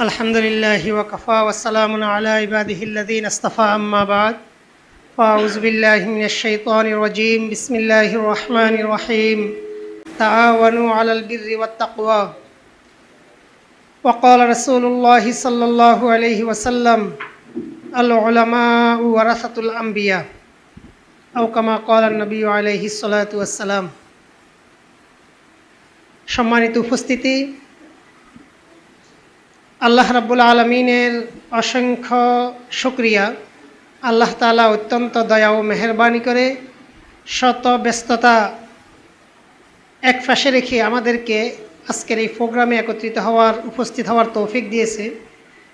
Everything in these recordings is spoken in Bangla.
আলহামদুলিল্লাহি ওয়া কাফা ওয়া সালামুন আলা ইবাদিহিল্লাযীনা ইসতাফা আম্মা বা'দ ফাউযু বিল্লাহি মিনাশ শাইতানির রাজীম বিসমিল্লাহির রহমানির রহিম তাআওয়ানু আলাল বিররি ওয়াত তাকওয়া ওয়া ক্বালা রাসূলুল্লাহি সাল্লাল্লাহু আলাইহি ওয়াসাল্লাম আল উলামাউ ওয়ারাসাতুল আমবিয়া আও কামা ক্বালা নবী আলাইহিস সালাতু ওয়াস সালাম। সম্মানিত উপস্থিতি, আল্লাহ রাব্বুল আলমিনের অসংখ্য শুকরিয়া। আল্লাহ তাআলা অত্যন্ত দয়া ও মেহেরবানি করে শত ব্যস্ততা এক পাশে রেখে আমাদেরকে আজকের এই প্রোগ্রামে উপস্থিত হওয়ার তৌফিক দিয়েছে।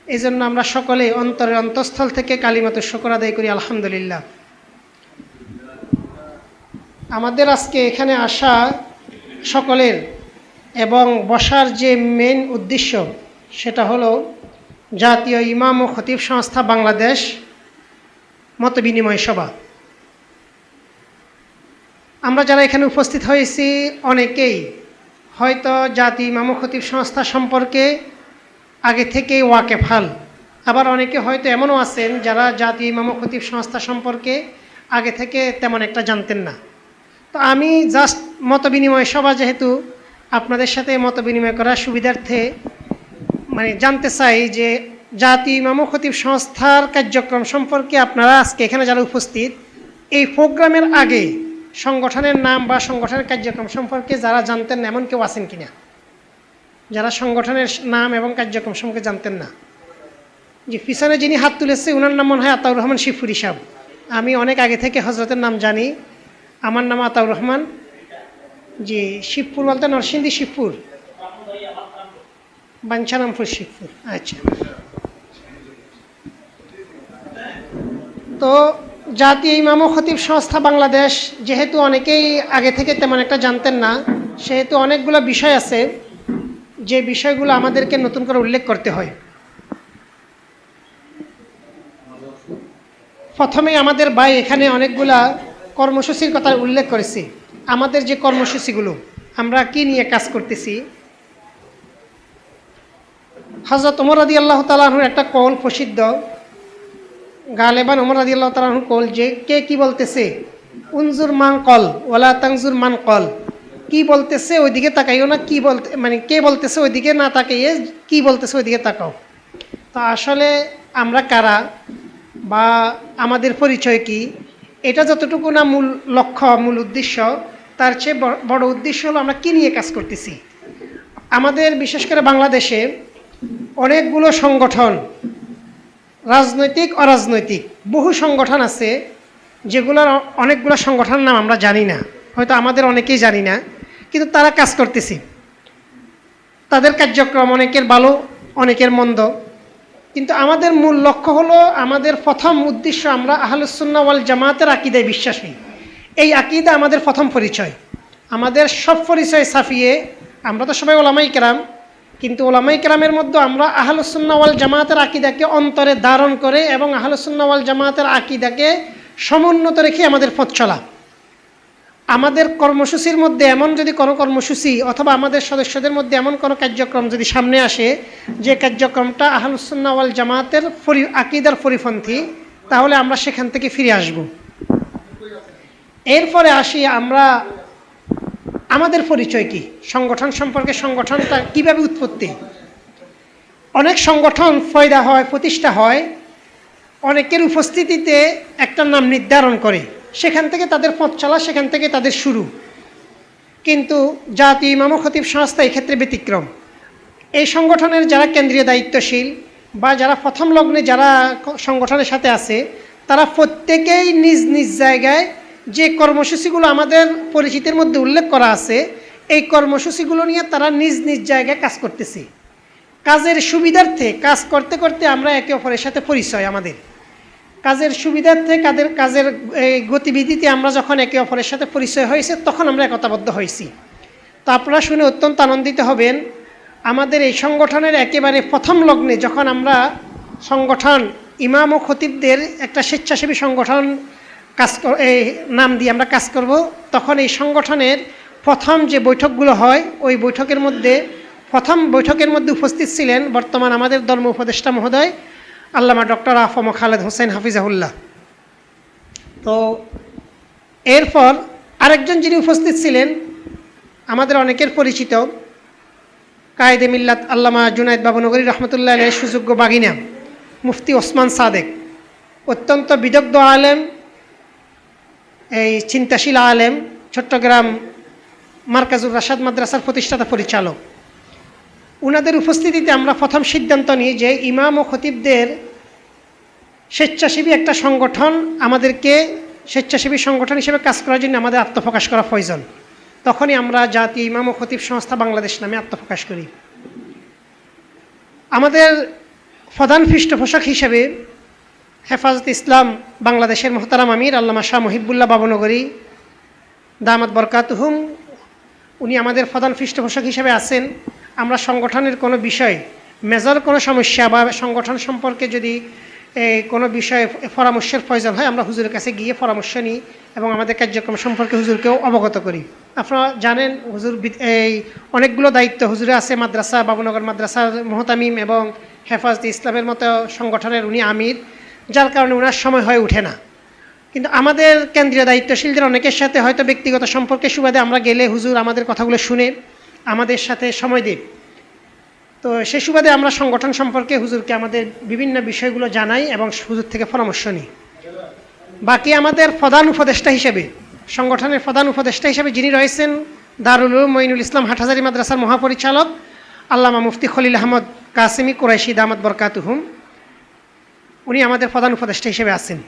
এই জন্য আমরা সকলে অন্তরের অন্তঃস্থল থেকে কালিমাতুশ শুকর আদায় করি আলহামদুলিল্লাহ। আমাদের আজকে এখানে আসা সকলের এবং বসার যে মেইন উদ্দেশ্য সেটা হলো জাতীয় ইমাম ও খতিব সংস্থা বাংলাদেশ মতবিনিময় সভা। আমরা যারা এখানে উপস্থিত হয়েছি অনেকেই হয়তো জাতীয় ইমাম ও খতিব সংস্থা সম্পর্কে আগে থেকেই ওয়াকেফাল, আবার অনেকে হয়তো এমনও আছেন যারা জাতীয় ইমাম ও খতিব সংস্থা সম্পর্কে আগে থেকে তেমন একটা জানতেন না। তো আমি জাস্ট মতবিনিময় সভা যেহেতু আপনাদের সাথে মতবিনিময় করার সুবিধার্থে জানতে চাই যে জাতীয় ইমাম ও খতিব সংস্থার কার্যক্রম সম্পর্কে আপনারা আজকে এখানে যারা উপস্থিত এই প্রোগ্রামের আগে সংগঠনের নাম বা সংগঠনের কার্যক্রম সম্পর্কে যারা জানতেন না এমন কেউ আছেন কিনা, যারা সংগঠনের নাম এবং কার্যক্রম সম্পর্কে জানতেন না? যে পিছনে যিনি হাত তুলেছে ওনার নাম মনে হয় আতাউর রহমান শিবপুরী সাহেব। আমি অনেক আগে থেকে হজরতের নাম জানি। আমার নাম আতাউর রহমান। জি, শিবপুর বলতে নরসিংদী শিবপুর, বাঞ্ছারামপুর শিবপুর। আচ্ছা, তো জাতীয় ইমাম ও খতিব সংস্থা বাংলাদেশ যেহেতু অনেকেই আগে থেকে তেমন একটা জানতেন না, সেহেতু অনেকগুলো বিষয় আছে যে বিষয়গুলো আমাদেরকে নতুন করে উল্লেখ করতে হয়। প্রথমেই আমাদের ভাই এখানে অনেকগুলা কর্মসূচির কথা উল্লেখ করেছি। আমাদের যে কর্মসূচিগুলো আমরা কি নিয়ে কাজ করতেছি, হযরত ওমর রাদিয়াল্লাহু তাআলা আনহুর একটা কওল প্রসিদ্ধ, গালেবান ওমর রাদিয়াল্লাহু তাআলা আনহুর কওল যে কে কি বলতেছে, উনজুর মান কল ওয়ালা তানজুর মান কল, কি বলতেছে ওইদিকে তাকাইও না, কি বলতে কে বলতেছে ওইদিকে না তাকাইয়ে কি বলতেছে ওইদিকে তাকাও। তো আসলে আমরা কারা বা আমাদের পরিচয় কি, এটা যতটুকু না মূল লক্ষ্য মূল উদ্দেশ্য, তার চেয়ে বড় উদ্দেশ্য হলো আমরা কি নিয়ে কাজ করতেছি। আমাদের বিশেষ করে বাংলাদেশে অনেকগুলো সংগঠন, রাজনৈতিক অরাজনৈতিক বহু সংগঠন আছে, যেগুলোর অনেকগুলো সংগঠনের নাম আমরা জানি না, হয়তো আমাদের অনেকেই জানি না, কিন্তু তারা কাজ করতেছি। তাদের কার্যক্রম অনেকের ভালো অনেকের মন্দ, কিন্তু আমাদের মূল লক্ষ্য হলো, আমাদের প্রথম উদ্দেশ্য আমরা আহলুস সুন্নাহ ওয়াল জামাতের আকীদায় বিশ্বাসী। এই আকীদা আমাদের প্রথম পরিচয়। আমাদের সব পরিচয় ছাপিয়ে আমরা তো সবাই ওলামায়ে কেরাম, কিন্তু ওলামায়ে কেরামের মধ্যে আমরা আহলুস সুন্নাহ ওয়াল জামাতের আকীদাকে অন্তরে ধারণ করে এবং আহলুস সুন্নাহ ওয়াল জামাতের আকীদাকে সমুন্নত রেখে আমাদের পথ চলা। আমাদের কর্মসূচির মধ্যে এমন যদি কোনো কর্মসূচি অথবা আমাদের সদস্যদের মধ্যে এমন কোনো কার্যক্রম যদি সামনে আসে যে কার্যক্রমটা আহলুস সুন্নাহ ওয়াল জামাতের আকীদার পরিপন্থী, তাহলে আমরা সেখান থেকে ফিরে আসব। এরপরে আসি আমরা আমাদের পরিচয় কি, সংগঠন সম্পর্কে, সংগঠনটা কিভাবে উৎপত্তি। অনেক সংগঠন পয়দা হয়, প্রতিষ্ঠা হয় অনেকের উপস্থিতিতে একটা নাম নির্ধারণ করে, সেখান থেকে তাদের পথ চলা, সেখান থেকে তাদের শুরু। কিন্তু জাতীয় ইমাম ও খতিব সংস্থা এক্ষেত্রে ব্যতিক্রম। এই সংগঠনের যারা কেন্দ্রীয় দায়িত্বশীল বা যারা প্রথম লগ্নে যারা সংগঠনের সাথে আছে, তারা প্রত্যেকেই নিজ নিজ জায়গায় যে কর্মসূচিগুলো আমাদের পরিচিতির মধ্যে উল্লেখ করা আছে, এই কর্মসূচিগুলো নিয়ে তারা নিজ নিজ জায়গায় কাজ করতেছে। কাজের সুবিধার্থে কাজ করতে করতে আমরা একে অপরের সাথে পরিচয়, আমাদের কাজের সুবিধার্থে কাজের গতিবিধিতে আমরা যখন একে অপরের সাথে পরিচয় হয়েছে তখন আমরা একতাবদ্ধ হয়েছি। তো আপনারা শুনে অত্যন্ত আনন্দিত হবেন, আমাদের এই সংগঠনের একেবারে প্রথম লগ্নে যখন আমরা সংগঠন ইমাম ও খতিবদের একটা স্বেচ্ছাসেবী সংগঠন নাম দিয়ে আমরা কাজ করব, তখন এই সংগঠনের প্রথম যে বৈঠকগুলো হয় ওই বৈঠকের মধ্যে প্রথম বৈঠকের মধ্যে উপস্থিত ছিলেন বর্তমান আমাদের ধর্ম উপদেষ্টা মহোদয় আল্লামা ডক্টর আফম খালেদ হোসেন হাফিজাহুল্লাহ। তো এরপর আরেকজন যিনি উপস্থিত ছিলেন আমাদের অনেকের পরিচিত কায়েদে মিল্লাত আল্লামা জুনায়েদ বাবুনগরী রহমতুল্লাহ আলাইহির সুযোগ্য বাগিনা মুফতি ওসমান সাদেক, অত্যন্ত বিদগ্ধ আলেম, এই চিন্তাশীল আলেম, চট্টগ্রাম মার্কাজুর রাশাদ মাদ্রাসার প্রতিষ্ঠাতা পরিচালক। উনাদের উপস্থিতিতে আমরা প্রথম সিদ্ধান্ত নিই যে ইমাম ও খতিবদের স্বেচ্ছাসেবী একটা সংগঠন, আমাদেরকে স্বেচ্ছাসেবী সংগঠন হিসেবে কাজ করার জন্য আমাদের আত্মপ্রকাশ করা প্রয়োজন। তখনই আমরা জাতীয় ইমাম ও খতিব সংস্থা বাংলাদেশ নামে আত্মপ্রকাশ করি। আমাদের প্রধান পৃষ্ঠপোষক হিসেবে হেফাজত ইসলাম বাংলাদেশের মোহতারাম আমির আল্লামা শাহ মহিবুল্লাহ বাবুনগরী দামাত বরকাতুহুম, উনি আমাদের প্রধান পৃষ্ঠপোষক হিসেবে আছেন। আমরা সংগঠনের কোনো বিষয় মেজর কোনো সমস্যা বা সংগঠন সম্পর্কে যদি কোনো বিষয়ে পরামর্শের প্রয়োজন হয় আমরা হুজুরের কাছে গিয়ে পরামর্শ নিই এবং আমাদের কার্যক্রম সম্পর্কে হুজুরকেও অবগত করি। আপনারা জানেন হুজুর এই অনেকগুলো দায়িত্ব হুজুরে আছে, মাদ্রাসা বাবুনগর মাদ্রাসার মোহতামিম এবং হেফাজতে ইসলামের মতো সংগঠনের উনি আমির, যার কারণে ওনার সময় হয়ে ওঠে না। কিন্তু আমাদের কেন্দ্রীয় দায়িত্বশীলদের অনেকের সাথে হয়তো ব্যক্তিগত সম্পর্কের সুবাদে আমরা গেলে হুজুর আমাদের কথাগুলো শুনে আমাদের সাথে সময় দেব। তো সেই সুবাদে আমরা সংগঠন সম্পর্কে হুজুরকে আমাদের বিভিন্ন বিষয়গুলো জানাই এবং হুজুর থেকে পরামর্শ নিই। বাকি আমাদের প্রধান উপদেষ্টা হিসেবে, সংগঠনের প্রধান উপদেষ্টা হিসেবে যিনি রয়েছেন দারুল উলুম মঈনুল ইসলাম হাটহাজারী মাদ্রাসার মহাপরিচালক আল্লামা মুফতি খলিল আহমদ কাসেমি কুরাইশি দামাত বরকাতুহুম, উনি আমাদের প্রধান উপদেষ্টা হিসেবে আছেন।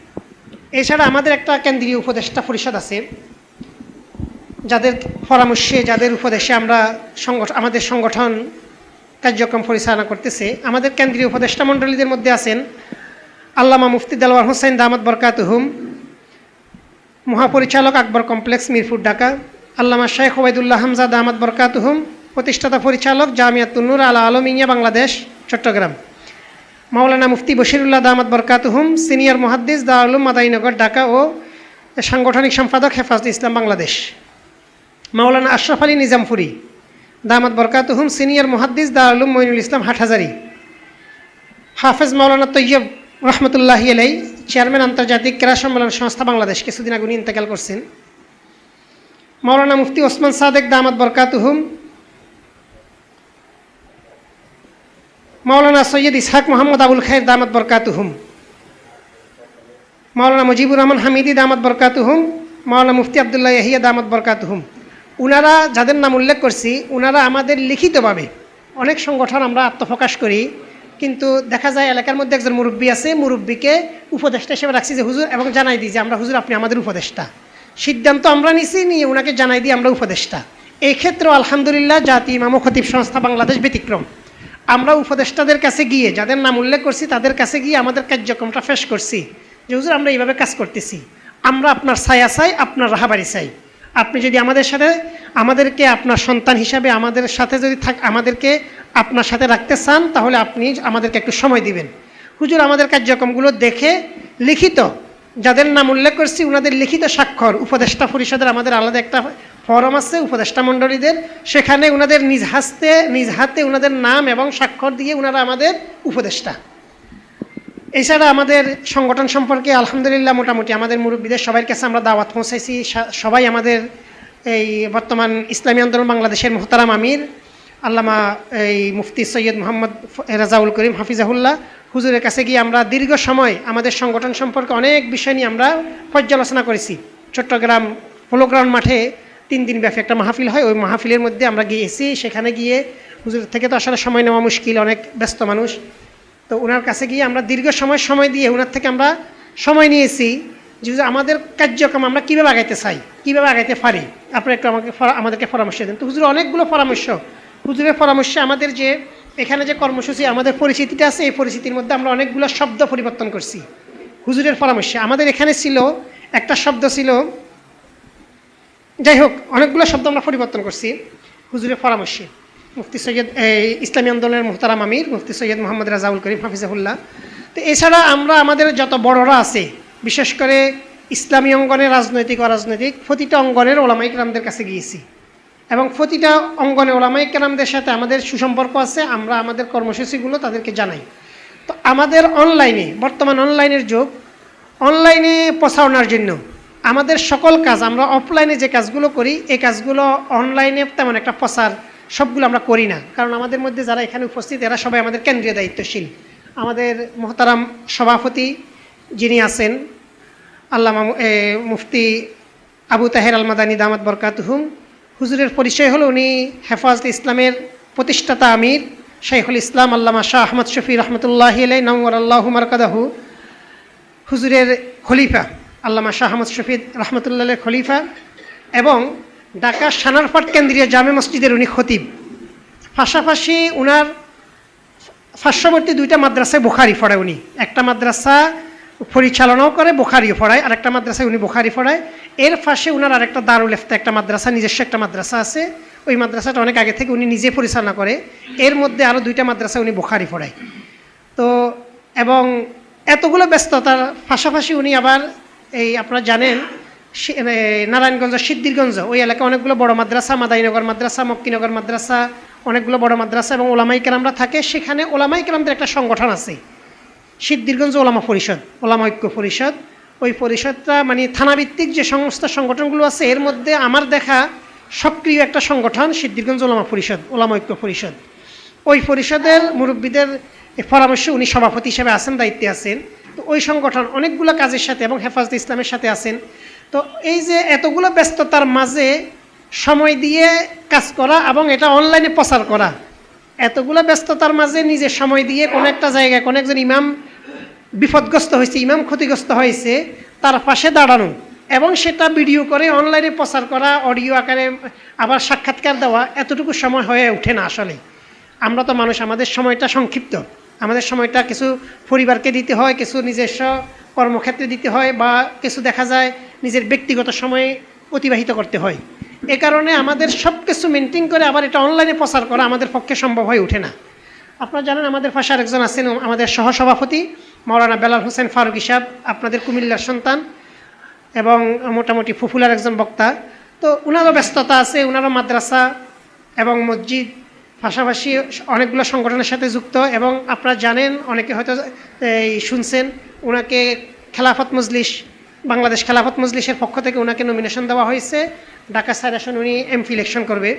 এছাড়া আমাদের একটা কেন্দ্রীয় উপদেষ্টা পরিষদ আছে, যাদের পরামর্শে যাদের উপদেশে আমরা আমাদের সংগঠন কার্যক্রম পরিচালনা করতেছে। আমাদের কেন্দ্রীয় উপদেষ্টা মণ্ডলীদের মধ্যে আছেন আল্লামা মুফতি দেলোয়ার হোসেন দামাত বরকাতুহুম, মহাপরিচালক আকবর কমপ্লেক্স মিরপুর ঢাকা, আল্লামা শেখ ওবায়দুল্লাহ হামজা দামাত বরকাতুহুম, প্রতিষ্ঠাতা পরিচালক জামিয়াতুন নূর আল আলমিয়া বাংলাদেশ চট্টগ্রাম, মাওলানা মুফতি বশিরুল্লাহ দামাত বরকাতুহুম, সিনিয়র মুহাদ্দিস দারুল উলুম মাদারীনগর ঢাকা ও সাংগঠনিক সম্পাদক হেফাজতে ইসলাম বাংলাদেশ, মাওলানা আশরাফ আলী নিজামপুরি দামাত বরকাতুহুম, সিনিয়র মুহাদ্দিস দারুল উলুম মঈনুল ইসলাম হাটহাজারী, হাফেজ মাওলানা তৈয়ব রহমতুল্লাহি আলাইহি, চেয়ারম্যান আন্তর্জাতিক ক্রীড়া সম্মেলন সংস্থা বাংলাদেশ, কিছুদিন আগে উনি ইন্তেকাল করছেন, মাওলানা মুফতি ওসমান সাদেক দামাত বরকাতুহুম, মাওলানা সৈয়দ ইসহাক মোহাম্মদ আবুল খায়ের দামাত বরকাতুহুম, মাওলানা মুজিবুর রহমান হামিদি দামাত বরকাতুহুম, মাওলানা মুফতি আবদুল্লাহ ইয়াহিয়া দামাত বরকাতুহুম। উনারা যাদের নাম উল্লেখ করছি উনারা আমাদের লিখিতভাবে অনেক সংগঠন আমরা আত্মপ্রকাশ করি, কিন্তু দেখা যায় এলাকার মধ্যে একজন মুরব্বী আছে, মুরব্বীকে উপদেষ্টা হিসেবে রাখছি যে হুজুর, এবং জানাই দিই যে আমরা হুজুর আপনি আমাদের উপদেষ্টা, সিদ্ধান্ত আমরা নিছি, নিয়ে ওনাকে জানাই দিই আমরা উপদেষ্টা। এই ক্ষেত্রেও আলহামদুলিল্লাহ জাতীয় ইমাম ও খতিব সংস্থা বাংলাদেশ ব্যতিক্রম। আমরা উপদেষ্টাদের কাছে গিয়ে যাদের নাম উল্লেখ করছি তাদের কাছে গিয়ে আমাদের কার্যক্রমটা পেশ করছি যে হুজুর আমরা এইভাবে কাজ করতেছি, আমরা আপনার ছায়া চাই, আপনার রাহাবাড়ি চাই। আপনি যদি আমাদের সাথে আমাদেরকে আপনার সন্তান হিসাবে আমাদের সাথে যদি আমাদেরকে আপনার সাথে রাখতে চান তাহলে আপনি আমাদেরকে একটু সময় দিবেন। হুজুর আমাদের কার্যক্রমগুলো দেখে লিখিত যাদের নাম উল্লেখ করছি ওনাদের লিখিত স্বাক্ষর, উপদেষ্টা পরিষদের আমাদের আলাদা একটা ফরম আছে উপদেষ্টা মণ্ডলীদের, সেখানে ওনাদের নিজ হাতে ওনাদের নাম এবং স্বাক্ষর দিয়ে ওনারা আমাদের উপদেষ্টা। এছাড়া আমাদের সংগঠন সম্পর্কে আলহামদুলিল্লাহ মোটামুটি আমাদের মুরব্বীদের সবার কাছে আমরা দাওয়াত পৌঁছাইছি। সবাই আমাদের এই বর্তমান ইসলামী আন্দোলন বাংলাদেশের মোহতারাম আমির আল্লামা এই মুফতি সৈয়দ মোহাম্মদ রাজাউল করিম হাফিজাহুল্লাহ হুজুরের কাছে গিয়ে আমরা দীর্ঘ সময় আমাদের সংগঠন সম্পর্কে অনেক বিষয় নিয়ে আমরা পর্যালোচনা করেছি। চট্টগ্রাম পোলোগ্রাউন্ড মাঠে 3 দিন ব্যাপী একটা মাহফিল হয়, ওই মাহফিলের মধ্যে আমরা গিয়েছি। সেখানে গিয়ে হুজুরের থেকে তো আসলে সময় নেওয়া মুশকিল, অনেক ব্যস্ত মানুষ, তো ওনার কাছে গিয়ে আমরা দীর্ঘ সময় দিয়ে ওনার থেকে আমরা সময় নিয়েছি যে আমাদের কার্যক্রম আমরা কীভাবে আগাইতে চাই, কীভাবে আগাইতে পারি, আপনারা একটু আমাদেরকে পরামর্শ দেন। তো হুজুরের অনেকগুলো পরামর্শ, হুজুরের পরামর্শে আমাদের যে এখানে যে কর্মসূচি আমাদের পরিচিতিটা আছে এই পরিচিতির মধ্যে আমরা অনেকগুলো শব্দ পরিবর্তন করছি হুজুরের পরামর্শে। আমাদের এখানে ছিল একটা শব্দ ছিল, যাই হোক অনেকগুলো শব্দ আমরা পরিবর্তন করছি হুজুরের পরামর্শে। মুফতি সৈয়দ ইসলামী আন্দোলনের মোহতারাম আমির মুফতি সৈয়দ মোহাম্মদ রাজাউল করিম হাফিজাহুল্লাহ। তো এছাড়া আমরা আমাদের যত বড়রা আছে বিশেষ করে ইসলামী অঙ্গনের রাজনৈতিক অরাজনৈতিক প্রতিটা অঙ্গনের ওলামা ইকরামদের কাছে গিয়েছি এবং প্রতিটা অঙ্গনে ওলামায়ে কেরামদের সাথে আমাদের সুসম্পর্ক আছে, আমরা আমাদের কর্মসূচিগুলো তাদেরকে জানাই। তো আমাদের অনলাইনে, বর্তমান অনলাইনের যুগ, অনলাইনে প্রচারণার জন্য আমাদের সকল কাজ, আমরা অফলাইনে যে কাজগুলো করি এই কাজগুলো অনলাইনে তেমন একটা প্রচার সবগুলো আমরা করি না, কারণ আমাদের মধ্যে যারা এখানে উপস্থিত এরা সবাই আমাদের কেন্দ্রীয় দায়িত্বশীল। আমাদের মোহতারাম সভাপতি যিনি আছেন আল্লামা মুফতি আবু তাহের আল মাদানী দামাত বরকাতুহুম, হুজুরের পরিচয় হলো উনি হেফাজতে ইসলামের প্রতিষ্ঠাতা আমির শাইখুল ইসলাম আল্লামা শাহ আহমদ শফি রহমতুল্লাহি আলাইহি নওয়ার আল্লাহু মারকাদাহু, হুজুরের খলিফা আল্লামা শাহ আহমদ শফি রহমতুল্লাহ খলিফা, এবং ঢাকা সানারপাট কেন্দ্রীয় জামে মসজিদের উনি খতিব। পাশাপাশি উনার পার্শ্ববর্তী দুইটা মাদ্রাসায় বুখারি পড়ায় উনি, একটা মাদ্রাসা পরিচালনাও করে, বুখারিও পড়ায়, আর একটা মাদ্রাসায় উনি বুখারি পড়ায়। এর পাশে উনার আরেকটা দারুল ইফতা একটা মাদ্রাসা, নিজস্ব একটা মাদ্রাসা আছে, ওই মাদ্রাসাটা অনেক আগে থেকে উনি নিজে পরিচালনা করে। এর মধ্যে আরও দুইটা মাদ্রাসা উনি বুখারি পড়ায়। তো এবং এতগুলো ব্যস্ততার পাশাপাশি উনি আবার এই আপনারা জানেন নারায়ণগঞ্জ সিদ্ধিরগঞ্জ ওই এলাকায় অনেকগুলো বড় মাদ্রাসা, মাদাইনগর মাদ্রাসা, মক্কিনগর মাদ্রাসা, অনেকগুলো বড় মাদ্রাসা এবং ওলামাই কেরামরা থাকে। সেখানে ওলামাই কেরামদের একটা সংগঠন আছে, সিদ্ধিরগঞ্জ ওলামা পরিষদ, ওলামা ঐক্য পরিষদ। ওই পরিষদটা মানে থানাভিত্তিক যে সমস্ত সংগঠনগুলো আছে এর মধ্যে আমার দেখা সক্রিয় একটা সংগঠন সিদ্ধিরগঞ্জ ওলামা পরিষদ, ওলামা ঐক্য পরিষদ। ওই পরিষদের মুরব্বীদের পরামর্শে উনি সভাপতি হিসেবে আছেন, দায়িত্বে আছেন। তো ওই সংগঠন অনেকগুলো কাজের সাথে এবং হেফাজতে ইসলামের সাথে আছেন। তো এই যে এতগুলো ব্যস্ততার মাঝে সময় দিয়ে কাজ করা এবং এটা অনলাইনে প্রচার করা, এতগুলো ব্যস্ততার মাঝে নিজের সময় দিয়ে কোনো একটা জায়গায় কোনো একজন ইমাম বিপদগ্রস্ত হয়েছে, ইমাম ক্ষতিগ্রস্ত হয়েছে, তার পাশে দাঁড়ানো এবং সেটা ভিডিও করে অনলাইনে প্রচার করা, অডিও আকারে আবার সাক্ষাৎকার দেওয়া, এতটুকু সময় হয়ে ওঠে না আসলে। আমরা তো মানুষ, আমাদের সময়টা সংক্ষিপ্ত, আমাদের সময়টা কিছু পরিবারকে দিতে হয়, কিছু নিজস্ব কর্মক্ষেত্রে দিতে হয়, বা কিছু দেখা যায় নিজের ব্যক্তিগত সময়ে অতিবাহিত করতে হয়। এ কারণে আমাদের সব কিছু মেনটেন করে আবার এটা অনলাইনে প্রচার করা আমাদের পক্ষে সম্ভব হয়ে ওঠে না। আপনারা জানেন আমাদের পাশে আরেকজন আছেন আমাদের সহসভাপতি মাওলানা বেলাল হোসেন ফারুকী সাহেব, আপনাদের কুমিল্লার সন্তান এবং মোটামুটি ফুফুলার একজন বক্তা। তো ওনারও ব্যস্ততা আছে, ওনারও মাদ্রাসা এবং মসজিদ, পাশাপাশি অনেকগুলো সংগঠনের সাথে যুক্ত। এবং আপনারা জানেন, অনেকে হয়তো শুনছেন, ওনাকে খেলাফত মজলিস, বাংলাদেশ খেলাফত মজলিসের পক্ষ থেকে ওনাকে নমিনেশন দেওয়া হয়েছে, ঢাকা 4 আসন উনি এমপি ইলেকশন করবে।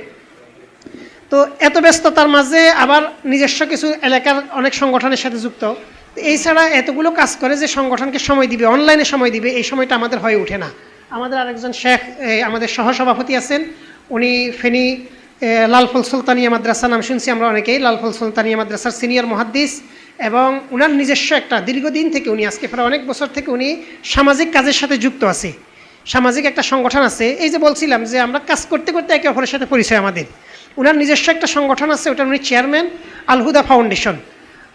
তো এত ব্যস্ততার মাঝে আবার নিজস্ব কিছু এলাকার অনেক সংগঠনের সাথে যুক্ত। এই ছাড়া এতগুলো কাজ করে যে সংগঠনকে সময় দিবে, অনলাইনে সময় দিবে, এই সময়টা আমাদের হয়ে ওঠে না। আমাদের আরেকজন শেখ আমাদের সহসভাপতি আছেন, উনি ফেনী লালফুল সুলতানিয়া মাদ্রাসা, নাম শুনছি আমরা অনেকেই, লালফুল সুলতানিয়া মাদ্রাসার সিনিয়র মুহাদ্দিস, এবং উনার নিজস্ব একটা দীর্ঘদিন থেকে উনি আজকে প্রায় অনেক বছর থেকে উনি সামাজিক কাজের সাথে যুক্ত আছে, সামাজিক একটা সংগঠন আছে। এই যে বলছিলাম যে আমরা কাজ করতে করতে একে অপরের সাথে পরিচয় আমাদের, উনার নিজস্ব একটা সংগঠন আছে, ওটার উনি চেয়ারম্যান, আলহুদা ফাউন্ডেশন।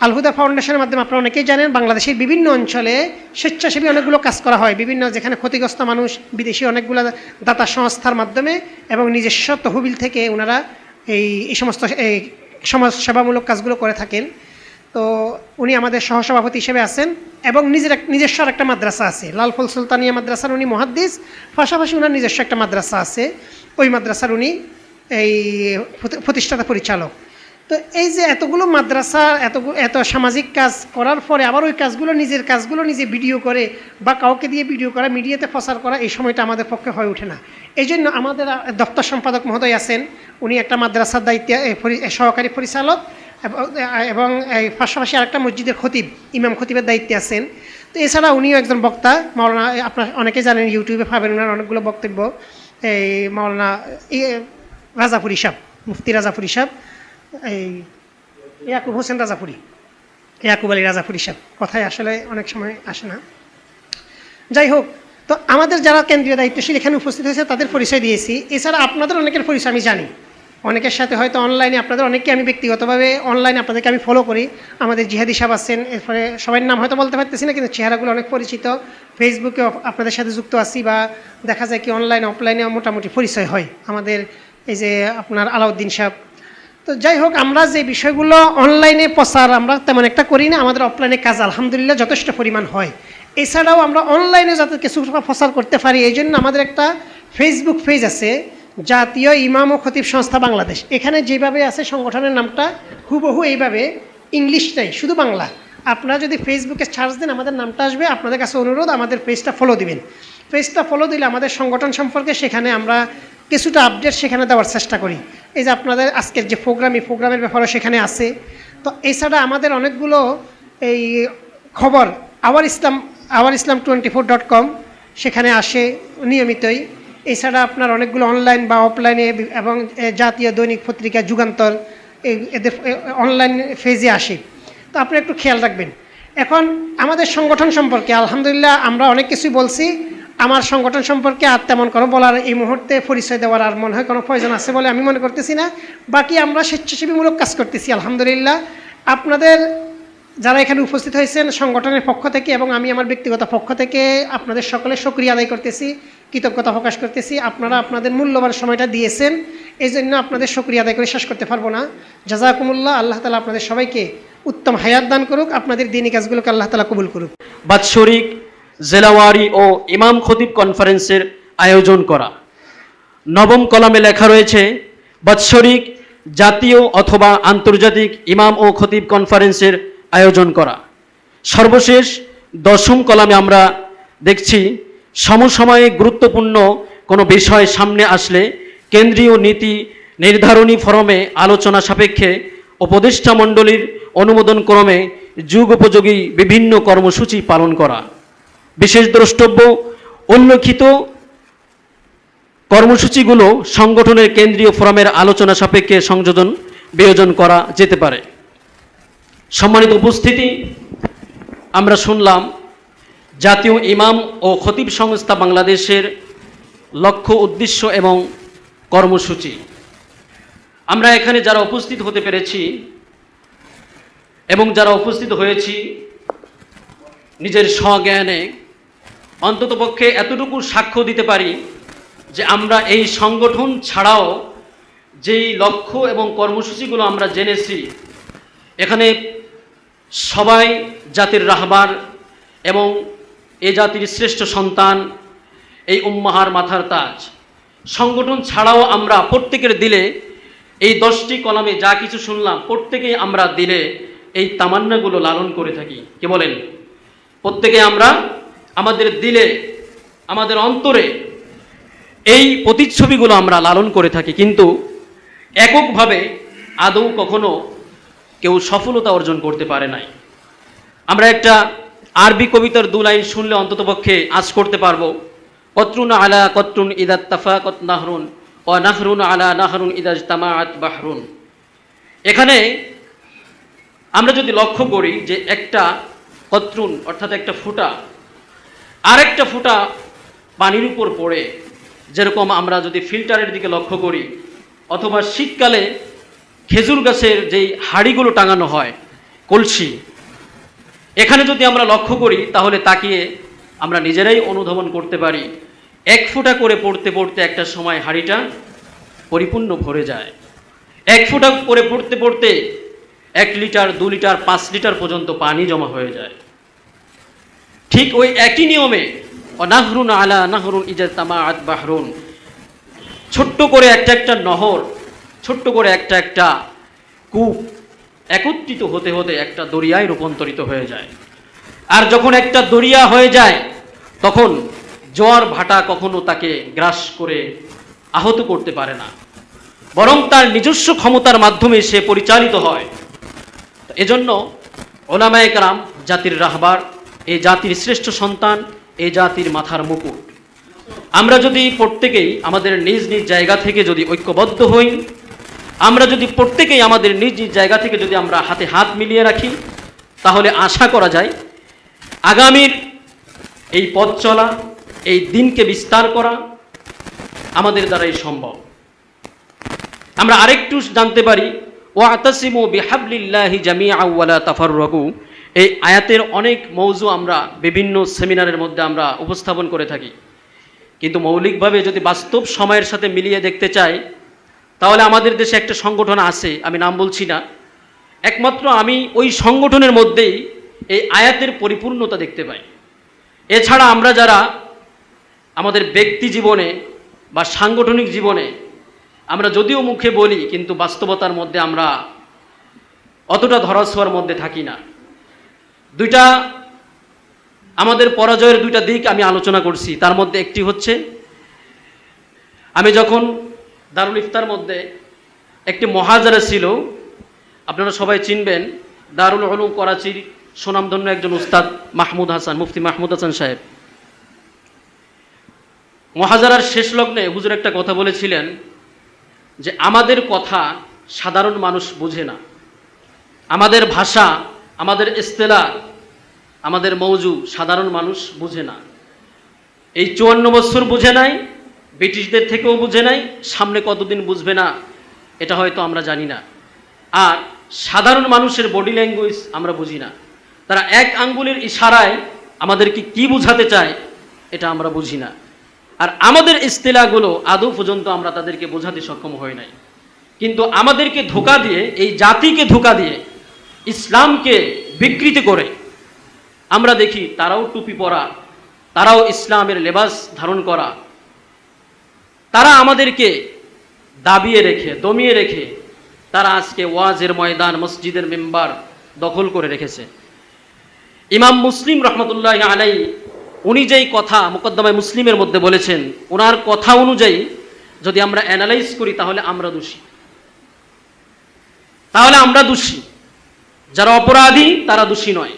আলহুদা ফাউন্ডেশনের মাধ্যমে আপনারা অনেকেই জানেন বাংলাদেশের বিভিন্ন অঞ্চলে স্বেচ্ছাসেবী অনেকগুলো কাজ করা হয়, বিভিন্ন যেখানে ক্ষতিগ্রস্ত মানুষ, বিদেশি অনেকগুলো দাতা সংস্থার মাধ্যমে এবং নিজস্ব তহবিল থেকে ওনারা এই সমস্ত সমাজসেবামূলক কাজগুলো করে থাকেন। তো উনি আমাদের সহসভাপতি হিসেবে আছেন এবং নিজস্ব একটা মাদ্রাসা আছে, লালফুল সুলতানিয়া মাদ্রাসার উনি মুহাদ্দিস, পাশাপাশি ওনার নিজস্ব একটা মাদ্রাসা আছে, ওই মাদ্রাসার উনি এই প্রতিষ্ঠাতা পরিচালক। তো এই যে এতগুলো মাদ্রাসা, এত সামাজিক কাজ করার পরে আবার ওই কাজগুলো, নিজের কাজগুলো নিজে ভিডিও করে বা কাউকে দিয়ে ভিডিও করা, মিডিয়াতে প্রচার করা, এই সময়টা আমাদের পক্ষে হয়ে ওঠে না। এই জন্য আমাদের দপ্তর সম্পাদক মহোদয় আছেন, উনি একটা মাদ্রাসার দায়িত্বে সহকারী পরিচালক এবং পাশাপাশি আরেকটা মসজিদের খতিব, ইমাম খতিবের দায়িত্বে আছেন। তো এছাড়া উনিও একজন বক্তা, মাওলানা, আপনারা অনেকে জানেন, ইউটিউবে পাবেন ওনার অনেকগুলো বক্তব্য। এই মাওলানা রাজাপুরি সাহেব, মুফতি রাজাপুরি সাহেব, এই ইয়াকুব হোসেন রাজাপুরি, ইয়াকুব আলী রাজাপুরি সাহেব, কথায় আসলে অনেক সময় আসে না। যাই হোক, তো আমাদের যারা কেন্দ্রীয় দায়িত্বশীল এখানে উপস্থিত হয়েছে তাদের পরিচয় দিয়েছি। এছাড়া আপনাদের অনেকের পরিচয় আমি জানি, অনেকের সাথে হয়তো অনলাইনে, আপনাদের অনেককে আমি ব্যক্তিগতভাবে অনলাইনে আপনাদেরকে আমি ফলো করি। আমাদের জিহাদি সাহেব আছেন, এরপরে সবাই নাম হয়তো বলতে পারতেছি না, কিন্তু চেহারাগুলো অনেক পরিচিত। ফেসবুকে আপনাদের সাথে যুক্ত আছি, বা দেখা যায় কি অনলাইনে অফলাইনে মোটামুটি পরিচয় হয় আমাদের। এই যে আপনার আলাউদ্দিন সাহেব। তো যাই হোক, আমরা যে বিষয়গুলো অনলাইনে প্রচার আমরা তেমন একটা করি না, আমাদের অফলাইনে কাজ আলহামদুলিল্লাহ যথেষ্ট পরিমাণ হয়। এছাড়াও আমরা অনলাইনে যাতে কিছু প্রচার করতে পারি, এই জন্য আমাদের একটা ফেসবুক পেজ আছে, জাতীয় ইমাম ও খতিব সংস্থা বাংলাদেশ। এখানে যেভাবে আছে সংগঠনের নামটা হুবহু এইভাবে, ইংলিশটাই, শুধু বাংলা। আপনারা যদি ফেসবুকে সার্চ দেন আমাদের নামটা আসবে। আপনাদের কাছে অনুরোধ, আমাদের পেজটা ফলো দিবেন। পেজটা ফলো দিলে আমাদের সংগঠন সম্পর্কে সেখানে আমরা কিছুটা আপডেট সেখানে দেওয়ার চেষ্টা করি। এই যে আপনাদের আজকের যে প্রোগ্রাম, এই প্রোগ্রামের ব্যাপারেও সেখানে আছে। তো এছাড়া আমাদের অনেকগুলো এই খবর ourislam24.com সেখানে আসে নিয়মিতই। এছাড়া আপনার অনেকগুলো অনলাইন বা অফলাইনে এবং জাতীয় দৈনিক পত্রিকা যুগান্তর এদের অনলাইন ফেজে আসে। তো আপনি একটু খেয়াল রাখবেন। এখন আমাদের সংগঠন সম্পর্কে আলহামদুলিল্লাহ আমরা অনেক কিছুই বলছি। আমার সংগঠন সম্পর্কে আর তেমন কোনো বলার এই মুহূর্তে পরিচয় দেওয়ার আর মনে হয় কোনো প্রয়োজন আছে বলে আমি মনে করতেছি না। বাকি আমরা স্বেচ্ছাসেবীমূলক কাজ করতেছি আলহামদুলিল্লাহ। আপনাদের যারা এখানে উপস্থিত হয়েছেন সংগঠনের পক্ষ থেকে এবং আমি আমার ব্যক্তিগত পক্ষ থেকে আপনাদের সকলের শুকরিয়া আদায় করতেছি, কৃতজ্ঞতা প্রকাশ করতেছি। আপনারা আপনাদের মূল্যবান সময়টা দিয়েছেন, এই জন্য আপনাদের শুকরিয়া আদায় করে শেষ করতে পারবো না। জাযাকুমুল্লাহ। আল্লাহ তাআলা আপনাদের সবাইকে উত্তম হায়াত দান করুক, আপনাদের দিনী কাজগুলোকে আল্লাহ তাআলা কবুল করুক। বাৎসরিক জেলাওয়ারি ও ইমাম খতিব কনফারেন্সের আয়োজন করা। নবম কলামে লেখা রয়েছে বাৎসরিক জাতীয় অথবা আন্তর্জাতিক ইমাম ও খতিব কনফারেন্সের আয়োজন করা। সর্বশেষ 10ম কলামে আমরা দেখছি সমসাময়িক গুরুত্বপূর্ণ কোনো বিষয় সামনে আসলে কেন্দ্রীয় নীতি নির্ধারণী ফোরামে আলোচনা সাপেক্ষে উপদেষ্টা মণ্ডলীর অনুমোদন ক্রমে যুগোপযোগী বিভিন্ন কর্মসূচি পালন করা। বিশেষ দ্রষ্টব্য, উল্লেখিত কর্মসূচিগুলো সংগঠনের কেন্দ্রীয় ফোরামের আলোচনা সাপেক্ষে সংযোজন বিয়োজন করা যেতে পারে। সম্মানিত উপস্থিতি, আমরা শুনলাম জাতীয় ইমাম ও খতিব সংস্থা বাংলাদেশের লক্ষ্য, উদ্দেশ্য এবং কর্মসূচি। আমরা এখানে যারা উপস্থিত হতে পেরেছি এবং যারা উপস্থিত হয়েছি নিজের স্বজ্ঞানে অন্ততপক্ষে এতটুকু সাক্ষ্য দিতে পারি যে আমরা এই সংগঠন ছাড়াও যেই লক্ষ্য এবং কর্মসূচিগুলো আমরা জেনেছি, এখানে সবাই জাতির রাহবার এবং এ জাতির শ্রেষ্ঠ সন্তান, এই উম্মাহার মাথার তাজ। সংগঠন ছাড়াও আমরা প্রত্যেকের দিলে এই 10টি কলামে যা কিছু শুনলাম, প্রত্যেকেই আমরা দিলে এই তামান্নাগুলো লালন করে থাকি। কি বলেন? প্রত্যেকে আমরা আমাদের দিলে, আমাদের অন্তরে এই প্রতিচ্ছবিগুলো আমরা লালন করে থাকি, কিন্তু এককভাবে আদৌ কখনো কেউ সফলতা অর্জন করতে পারে নাই। আমরা একটা আরবি কবিতার 2 লাইন শুনলে অন্ততপক্ষে আজ করতে পারবো। কতরুন আলা কতরুন ইদা তাফাকাত নাহরুন ওয়া নাহরুন আলা নাহরুন ইদা ইজতামাআত বাহরুন। এখানে আমরা যদি লক্ষ্য করি যে একটা কতরুন অর্থাৎ একটা ফোঁটা আরেকটা ফোঁটা পানির উপর পড়ে, যেরকম আমরা যদি ফিল্টারের দিকে লক্ষ্য করি, অথবা শীতকালে খেজুর গাছের যেই হাড়িগুলো টাঙানো হয়, কলসি, এখানে যদি আমরা লক্ষ্য করি তাহলে তাকিয়ে আমরা নিজেরাই অনুধাবন করতে পারি 1 ফোঁটা করে পড়তে পড়তে একটা সময় হাড়িটা পরিপূর্ণ ভরে যায়। 1 ফোঁটা করে পড়তে পড়তে 1 লিটার, 2 লিটার, 5 লিটার পর্যন্ত পানি জমা হয়ে যায়। ঠিক ওই একই নিয়মে নাহরুন আলা নাহরুন ইজা তামাআত বাহরুন, ছোট্ট করে একটা নহর, ছোট্ট করে একটা কূপ একত্রিত হতে হতে একটা দরিয়ায় রূপান্তরিত হয়ে যায়। আর যখন একটা দরিয়া হয়ে যায় তখন জোয়ার ভাটা কখনো তাকে গ্রাস করে আহত করতে পারে না, বরং তার নিজস্ব ক্ষমতার মাধ্যমে সে পরিচালিত হয়। এজন্য ওলামায়ে কেরাম জাতির রাহবার, এই জাতির শ্রেষ্ঠ সন্তান, এই জাতির মাথার মুকুট। আমরা যদি প্রত্যেকেই আমাদের নিজ নিজ জায়গা থেকে যদি ঐক্যবদ্ধ হই, আমরা যদি প্রত্যেকেই আমাদের নিজ নিজ জায়গা থেকে যদি আমরা হাতে হাত মিলিয়ে রাখি, তাহলে আশা করা যায় আগামীর এই পথ চলা, এই দিনকে বিস্তার করা আমাদের দ্বারাই সম্ভব। আমরা আরেকটু জানতে পারি ওয়াতাসিমু বিহাবলিল্লাহি জামিআ ওয়ালা তাফাররাকু। এই আয়াতের অনেক মৌজু আমরা বিভিন্ন সেমিনারের মধ্যে আমরা উপস্থাপন করে থাকি, কিন্তু মৌলিকভাবে যদি বাস্তব সময়ের সাথে মিলিয়ে দেখতে চাই তাহলে আমাদের দেশে একটা সংগঠন আছে, আমি নাম বলছি না, একমাত্র আমি ওই সংগঠনের মধ্যেই এই আয়াতের পরিপূর্ণতা দেখতে পাই। এছাড়া আমরা যারা আমাদের ব্যক্তি জীবনে বা সাংগঠনিক জীবনে আমরা যদিও মুখে বলি, কিন্তু বাস্তবতার মধ্যে আমরা অতটা ধরাছোঁয়ার মধ্যে থাকি না। দুইটা আমাদের পরাজয়ের দুইটা দিক আমি আলোচনা করছি। তার মধ্যে একটি হচ্ছে, আমি যখন দারুল ইফতার মধ্যে একটি মহাজারা ছিল, আপনারা সবাই চিনবেন, দারুল উলুম করাচির সুনামধন্য একজন উস্তাদ মাহমুদ হাসান, মুফতি মাহমুদ হাসান সাহেব, মহাজারার শেষ লগ্নে হুজুর একটা কথা বলেছিলেন যে আমাদের কথা সাধারণ মানুষ বুঝে না, আমাদের ভাষা, আমাদের ইস্তেলাহ, আমাদের মৌজু সাধারণ মানুষ বুঝে না। এই 54 বছর বুঝে নাই, ব্রিটিশদের থেকেও বুঝে নাই, সামনে কতদিন বুঝবে না এটা হয়তো আমরা জানি না। আর সাধারণ মানুষের বডি ল্যাঙ্গুয়েজ আমরা বুঝি না, তারা এক আঙ্গুলের ইশারায় আমাদেরকে কি বোঝাতে চায় এটা আমরা বুঝি না। আর আমাদের ইস্তেলাহগুলো আদৌ পর্যন্ত আমরা তাদেরকে বোঝাতে সক্ষম হই নাই। কিন্তু আমাদেরকে ধোঁকা দিয়ে, এই জাতিকে ধোঁকা দিয়ে, ইসলামকে বিকৃত করে আমরা দেখি তারাও টুপি পরা, তারাও ইসলামের লেবাস ধারণ করা, তারা আমাদেরকে দাবিয়ে রেখে, দমিয়ে রেখে তারা আজকে ওয়াজের ময়দান, মসজিদের মেম্বার দখল করে রেখেছে। ইমাম মুসলিম রহমতুল্লাহ আলাই উনি যেই কথা মুকদ্দমায় মুসলিমের মধ্যে বলেছেন, ওনার কথা অনুযায়ী যদি আমরা অ্যানালাইজ করি তাহলে আমরা দোষী, যারা অপরাধী তারা দোষী নয়।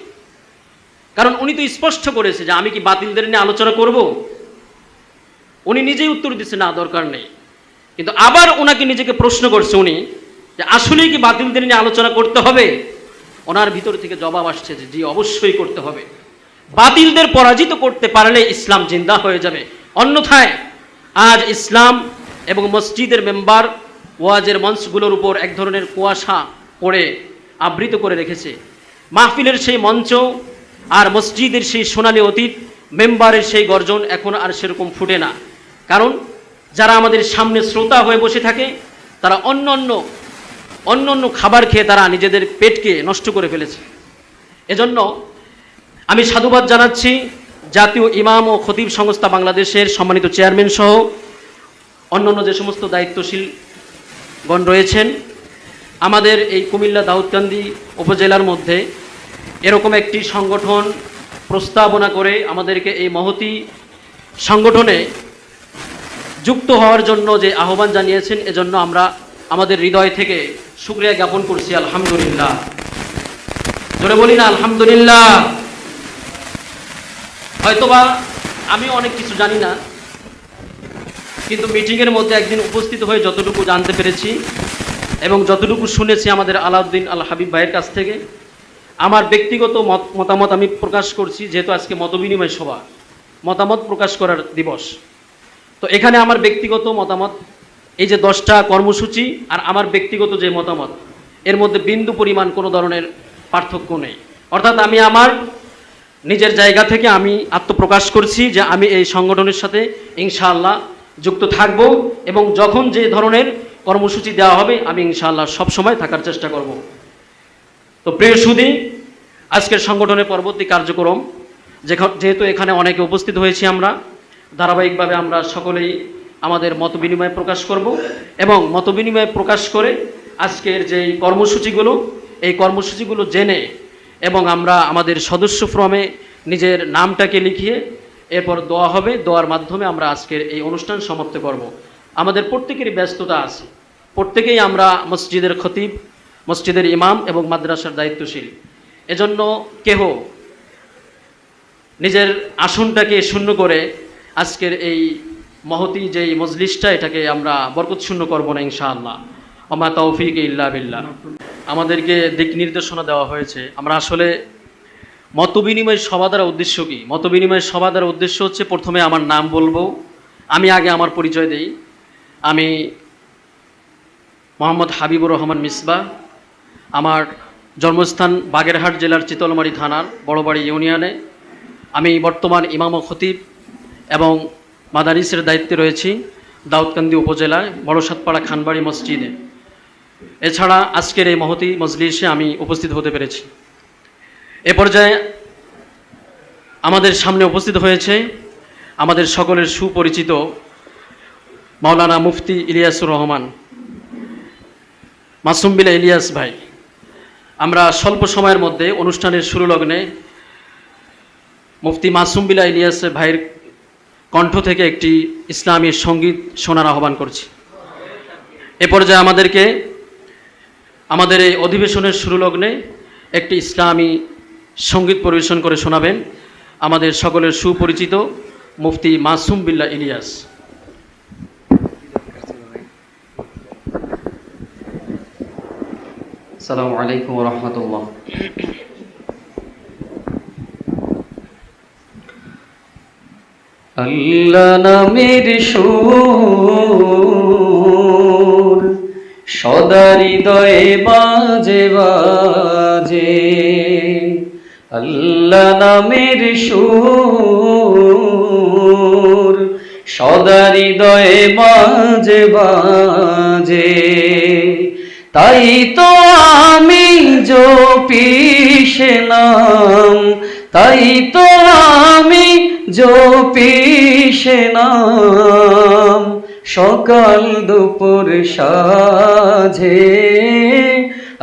কারণ উনি তো স্পষ্ট করেছে যে আমি কি বাতিলদের নিয়ে আলোচনা করব, উনি নিজেই উত্তর দিচ্ছে না, দরকার নেই। কিন্তু আবার ওনাকে নিজেকে প্রশ্ন করছে উনি যে আসলেই কি বাতিলদের নিয়ে আলোচনা করতে হবে, ওনার ভিতর থেকে জবাব আসছে যে জি, অবশ্যই করতে হবে। বাতিলদের পরাজিত করতে পারলে ইসলাম জিন্দা হয়ে যাবে, অন্যথায় আজ ইসলাম এবং মসজিদের মেম্বার ওয়াজের মঞ্চগুলোর উপর এক ধরনের কুয়াশা পড়ে আবৃত করে রেখেছে। মাহফিলের সেই মঞ্চ আর মসজিদের সেই সোনালী অতীত, মেম্বারের সেই গর্জন এখন আর সেরকম ফুটে না। কারণ যারা আমাদের সামনে শ্রোতা হয়ে বসে থাকে তারা অন্য খাবার খেয়ে তারা নিজেদের পেটকে নষ্ট করে ফেলেছে। এজন্য আমি সাধুবাদ জানাচ্ছি জাতীয় ইমাম ও খতিব সংস্থা বাংলাদেশের সম্মানিত চেয়ারম্যান সহ অন্যান্য যে সমস্ত দায়িত্বশীলগণ রয়েছেন। আমাদের এই কুমিল্লা দাউদকান্দি উপজেলার মধ্যে এরকম একটি সংগঠন প্রস্তাবনা করে আমাদেরকে এই মহতী সংগঠনে যুক্ত হওয়ার জন্য যে আহ্বান জানিয়েছেন, এজন্য আমরা আমাদের হৃদয় থেকে শুকরিয়া জ্ঞাপন করছি। আলহামদুলিল্লাহ, জোরে বলি না আলহামদুলিল্লাহ। হয়তোবা আমি অনেক কিছু জানি না, কিন্তু মিটিংয়ের মধ্যে একদিন উপস্থিত হয়ে যতটুকু জানতে পেরেছি এবং যতটুকু শুনেছি আমাদের আলাউদ্দিন আল হাবিব ভাইয়ের কাছ থেকে, আমার ব্যক্তিগত মতামত আমি প্রকাশ করছি। যেহেতু আজকে মতবিনিময় সভা, মতামত প্রকাশ করার দিবস, তো এখানে আমার ব্যক্তিগত মতামত, এই যে 10টা কর্মসূচি আর আমার ব্যক্তিগত যে মতামত, এর মধ্যে বিন্দু পরিমাণ কোনো ধরনের পার্থক্য নেই। অর্থাৎ আমি আমার নিজের জায়গা থেকে আমি আত্মপ্রকাশ করছি যে আমি এই সংগঠনের সাথে ইনশাআল্লাহ যুক্ত থাকব এবং যখন যে ধরনের কর্মসূচি দেওয়া হবে আমি ইনশাআল্লাহ সবসময় থাকার চেষ্টা করব। তো প্রিয় সুধী, আজকের সংগঠনের পরবর্তী কার্যক্রম, যেহেতু এখানে অনেকে উপস্থিত হয়েছি, আমরা ধারাবাহিকভাবে আমরা সকলেই আমাদের মত বিনিময় প্রকাশ করব এবং মত বিনিময় প্রকাশ করে আজকের যেই কর্মসূচিগুলো, এই কর্মসূচিগুলো জেনে এবং আমরা আমাদের সদস্য ফর্মে নিজের নামটাকে লিখিয়ে এরপর দোয়া হবে, দোয়ার মাধ্যমে আমরা আজকের এই অনুষ্ঠান সমাপ্ত করব। আমাদের প্রত্যেকেরই ব্যস্ততা আছে, প্রত্যেকেই আমরা মসজিদের খতিব, মসজিদের ইমাম এবং মাদ্রাসার দায়িত্বশীল। এজন্য কেহ নিজের আসনটাকে শূন্য করে আজকের এই মহতী যেই মজলিসটা, এটাকে আমরা বরকত শূন্য করবো না ইনশাআল্লাহ। ওমা তৌফিক ইল্লা বিল্লাহ। আমাদেরকে দিক নির্দেশনা দেওয়া হয়েছে। আমরা আসলে মতবিনিময় সভা দ্বারা উদ্দেশ্য কি? মতবিনিময় সভা দ্বারা উদ্দেশ্য হচ্ছে, প্রথমে আমার নাম বলবো, আমি আগে আমার পরিচয় দেই। আমি মোহাম্মদ হাবিবুর রহমান মিসবাহ, আমার জন্মস্থান বাগেরহাট জেলার চিতলমারী থানার বড়বাড়ি ইউনিয়নে। আমি বর্তমান ইমাম ও খতিব এবং মাদারিসের দায়িত্বে রয়েছি দাউদকান্দি উপজেলায় বড়সাতপাড়া খানবাড়ি মসজিদে। এছাড়া আজকের এই মহতী মজলিসে আমি উপস্থিত হতে পেরেছি। এ পর্যায়ে আমাদের সামনে উপস্থিত হয়েছে আমাদের সকলের সুপরিচিত মাওলানা মুফতি ইলিয়াসুর রহমান মাসুম বিল্লাহ ইলিয়াস ভাই। আমরা স্বল্প সময়ের মধ্যে অনুষ্ঠানের শুরু লগ্নে মুফতি মাসুম বিল্লাহ ইলিয়াস ভাইয়ের কণ্ঠ থেকে একটি ইসলামী সঙ্গীত শোনার আহ্বান করছি। এ পর্যায়ে আমাদের এই অধিবেশনের শুরু লগ্নে একটি ইসলামী সঙ্গীত পরিবেশন করে শোনাবেন আমাদের সকলের সুপরিচিত মুফতি মাসুম বিল্লাহ ইলিয়াস। আসসালামু আলাইকুম ওয়া রাহমাতুল্লাহ। আল্লাহ নামের সুর সদা হৃদয়ে বাজে বাজে, আল্লাহ নামের সুর সদা হৃদয়ে বাজে বাজে। তাই তো আমি জপি সে নাম, তাই তো আমি জপি সে নাম, সকাল দুপুর সাঁঝে।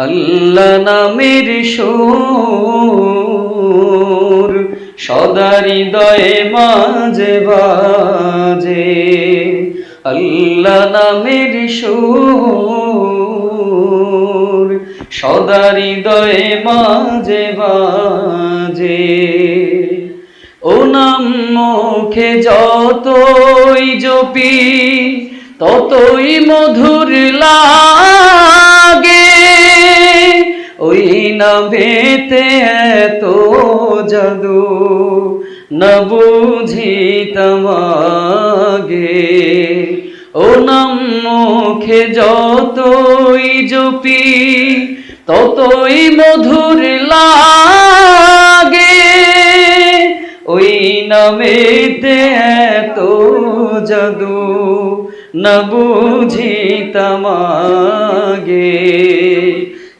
আল্লাহ নামের সুর সদা হৃদয়ে মাঝে বাজে, আল্লাহ নামের সুর সদা হৃদয়ে মাঝে বাজে। ও নাম মুখে যতই জপি ততই মধুর লাগে, ওই নামেতে এত জাদু না বুঝিতাম আগে। ও নাম মুখে যতই জপি ততই মধুর লাগে, ওই নামেতে এত জাদু না বুঝিতাম আগে।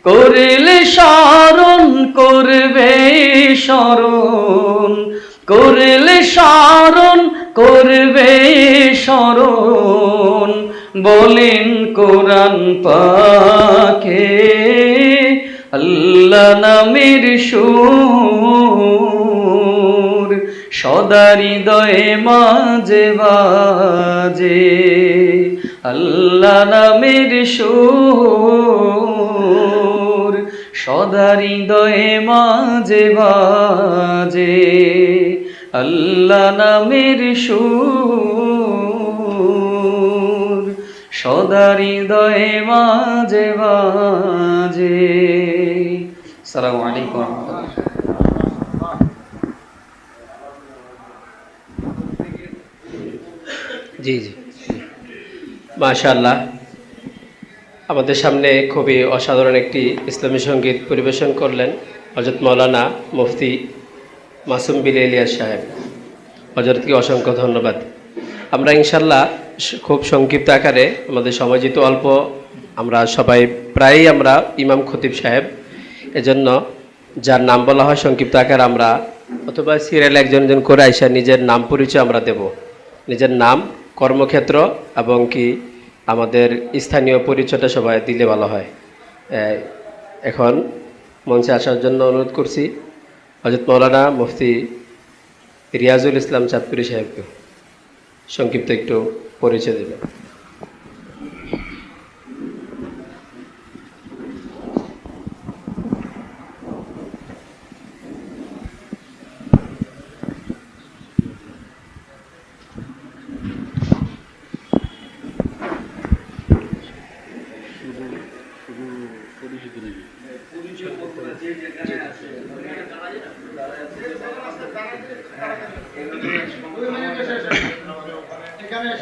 করলে স্মরণ করবে স্মরণ, করলে স্মরণ করবে স্মরণ, বলেন কোরআন পাকে। আল্লাহ নামের সুর সদা হৃদয়ে মাঝে বাজে, আল্লাহ নামের সুর সদা হৃদয়ে মাঝে বাজে, আল্লাহ নামের সুর সদা হৃদয়ে মাঝে বাজে। আসসালামু আলাইকুম ওয়া রাহমাতুল্লাহ। জি জি, মাশাআল্লাহ। আমাদের সামনে খুবই অসাধারণ একটি ইসলামী সঙ্গীত পরিবেশন করলেন হযরত মাওলানা মুফতি মাসুম বিল্লাহ ইলিয়াস সাহেব। হযরতকে অসংখ্য ধন্যবাদ। আমরা ইনশাল্লাহ খুব সংক্ষিপ্ত আকারে, আমাদের সময় যেহেতু অল্প, আমরা সবাই প্রায়ই আমরা ইমাম খতিব সাহেব, এজন্য যার নাম বলা হয় সংক্ষিপ্ত আকারে আমরা অথবা সিরিয়াল একজন একজন করে আইসা নিজের নাম পরিচয় আমরা দেব, নিজের নাম, কর্মক্ষেত্র এবং কি আমাদের স্থানীয় পরিচয়টা সবাই দিলে ভালো হয়। এখন মঞ্চে আসার জন্য অনুরোধ করছি হযরত মাওলানা মুফতি রিয়াজুল ইসলাম চাঁদপুরি সাহেবকে সংক্ষিপ্ত একটু পরিচয় দেবেন।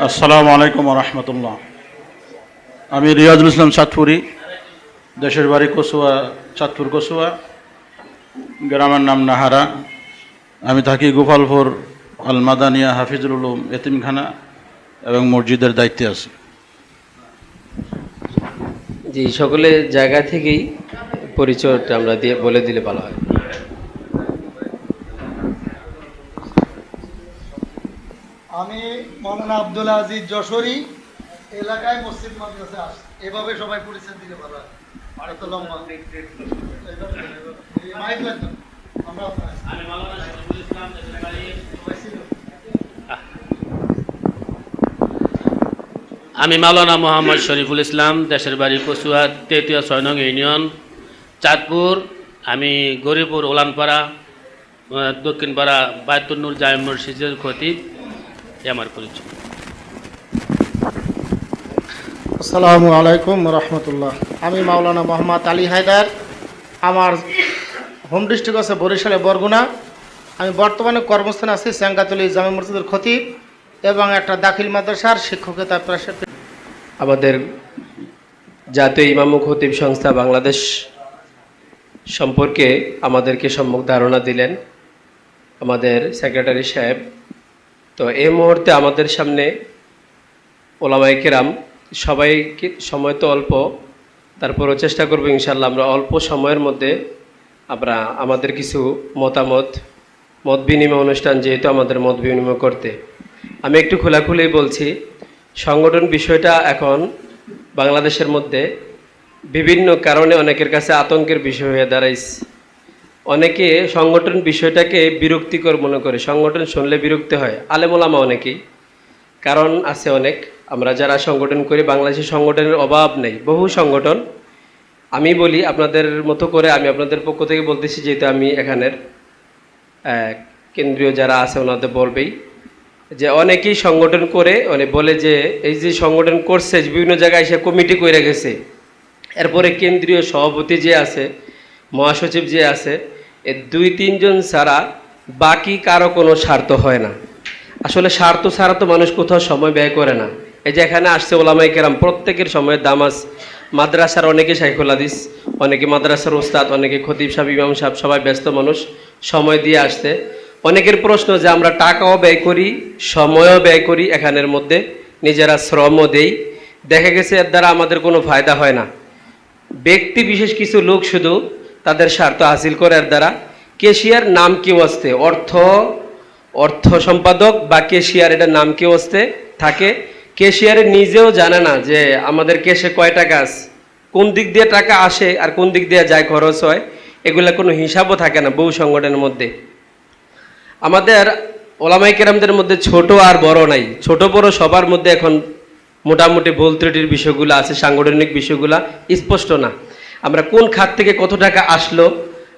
আসসালামু আলাইকুম ওয়া রাহমাতুল্লাহ। আমি রিয়াজুল ইসলাম চাঁদপুরি, দেশের বাড়ি কচুয়া, চাঁদপুর কচুয়া, গ্রামের নাম নাহারা। আমি থাকি গোপালপুর আল মাদানিয়া হাফিজুল উলুম এতিমখানা এবং মসজিদের দায়িত্বে আছি। জি, সকলে জায়গা থেকেই পরিচয়টা আমরা বলে দিলে ভালো হয়। আমি মাওলানা আব্দুল আজিজ যশোরী, এলাকায় মসজিদ মাদ্রাসা আসে, এভাবে সবাই পরিচয় দিলে ভালো হয়। এত লম্বা এই মাইক লাগবে না। আমরা আমি মাওলানা মোহাম্মদ শরীফুল ইসলাম, দেশের বাড়ি কচুয়া, তেতুয়া ৬ নং ইউনিয়ন, চাঁদপুর। আমি গরিপুর ওলানপাড়া দক্ষিণপাড়া বায়তুন্নুর জামে মসজিদের খতিব, এ আমার পরিচয়। আসসালামু আলাইকুম রহমতুল্লাহ। আমি মাওলানা মোহাম্মদ আলী হায়দার। আমার হোম ডিস্ট্রিক্ট আছে বরিশালে বরগুনা। আমি বর্তমানে কর্মস্থানে আছি স্যাঙ্গাতলী জামে মসজিদের খতিব এবং একটা দাখিল মাদ্রাসার শিক্ষকতা পেশা। আমাদের জাতীয় ইমাম ও খতিব সংস্থা বাংলাদেশ সম্পর্কে আমাদেরকে সম্যক ধারণা দিলেন আমাদের সেক্রেটারি সাহেব। তো এই মুহূর্তে আমাদের সামনে ওলামায়ে কেরাম, সবাইকে সময় তো অল্প, তারপরও চেষ্টা করবো ইনশাল্লাহ আমরা অল্প সময়ের মধ্যে আমরা আমাদের কিছু মতামত, মত বিনিময় অনুষ্ঠান যেহেতু আমাদের মত বিনিময় করতে, আমি একটু খোলাখুলি বলছি। সংগঠন বিষয়টা এখন বাংলাদেশের মধ্যে বিভিন্ন কারণে অনেকের কাছে আতঙ্কের বিষয় হয়ে দাঁড়াইছে। অনেকে সংগঠন বিষয়টাকে বিরক্তিকর মনে করে, সংগঠন শুনলে বিরক্তি হয়, আলেমোলামা অনেকেই, কারণ আছে অনেক। আমরা যারা সংগঠন করি, বাংলাদেশের সংগঠনের অভাব নেই, বহু সংগঠন। আমি বলি আপনাদের মতো করে, আমি আপনাদের পক্ষ থেকে বলতেছি, যেহেতু আমি এখানের কেন্দ্রীয় যারা আছে ওনাদের বলবেই যে অনেকেই সংগঠন করে বলে যে এই যে সংগঠন করছে, বিভিন্ন জায়গায় সে কমিটি করে গেছে, এরপরে কেন্দ্রীয় সভাপতি যে আছে, মহাসচিব যে আছে, এ ২-৩ জন ছাড়া বাকি কারো কোনো স্বার্থ হয় না। আসলে স্বার্থ ছাড়া তো মানুষ কোথাও সময় ব্যয় করে না। এই যে এখানে আসছে ওলামায়ে কেরাম, প্রত্যেকের সময়ের দাম আছে। মাদ্রাসার অনেকে শাইখুল হাদিস, অনেকে মাদ্রাসার ওস্তাদ, অনেকে খতিব সাহেব, ইমাম সাহেব, সবাই ব্যস্ত মানুষ, সময় দিয়ে আসতে। অনেকের প্রশ্ন যে আমরা টাকাও ব্যয় করি, সময়ও ব্যয় করি, এখানের মধ্যে নিজেরা শ্রমও দেই, দেখা গেছে এর দ্বারা আমাদের কোনো ফায়দা হয় না। ব্যক্তি বিশেষ কিছু লোক শুধু তাদের স্বার্থ হাসিল করে এর দ্বারা। কেশিয়ার নাম কি আসতে, অর্থ সম্পাদক বা কেশিয়ার, এটার নাম কি আসতে থাকে। কেশিয়ারে নিজেও জানে না যে আমাদের কেশে কয় টাকা আছে, কোন দিক দিয়ে টাকা আসে আর কোন দিক দিয়ে যায়, খরচ হয়, এগুলা কোনো হিসাবও থাকে না বহু সংগঠনের মধ্যে। আমাদের ওলামায়ে কেরামদের মধ্যে ছোট আর বড় নাই, ছোট বড় সবার মধ্যে এখন মোটামুটি ভুল ত্রুটির বিষয়গুলো আছে, সাংগঠনিক বিষয়গুলো স্পষ্ট না। আমরা কোন খাত থেকে কত টাকা আসলো,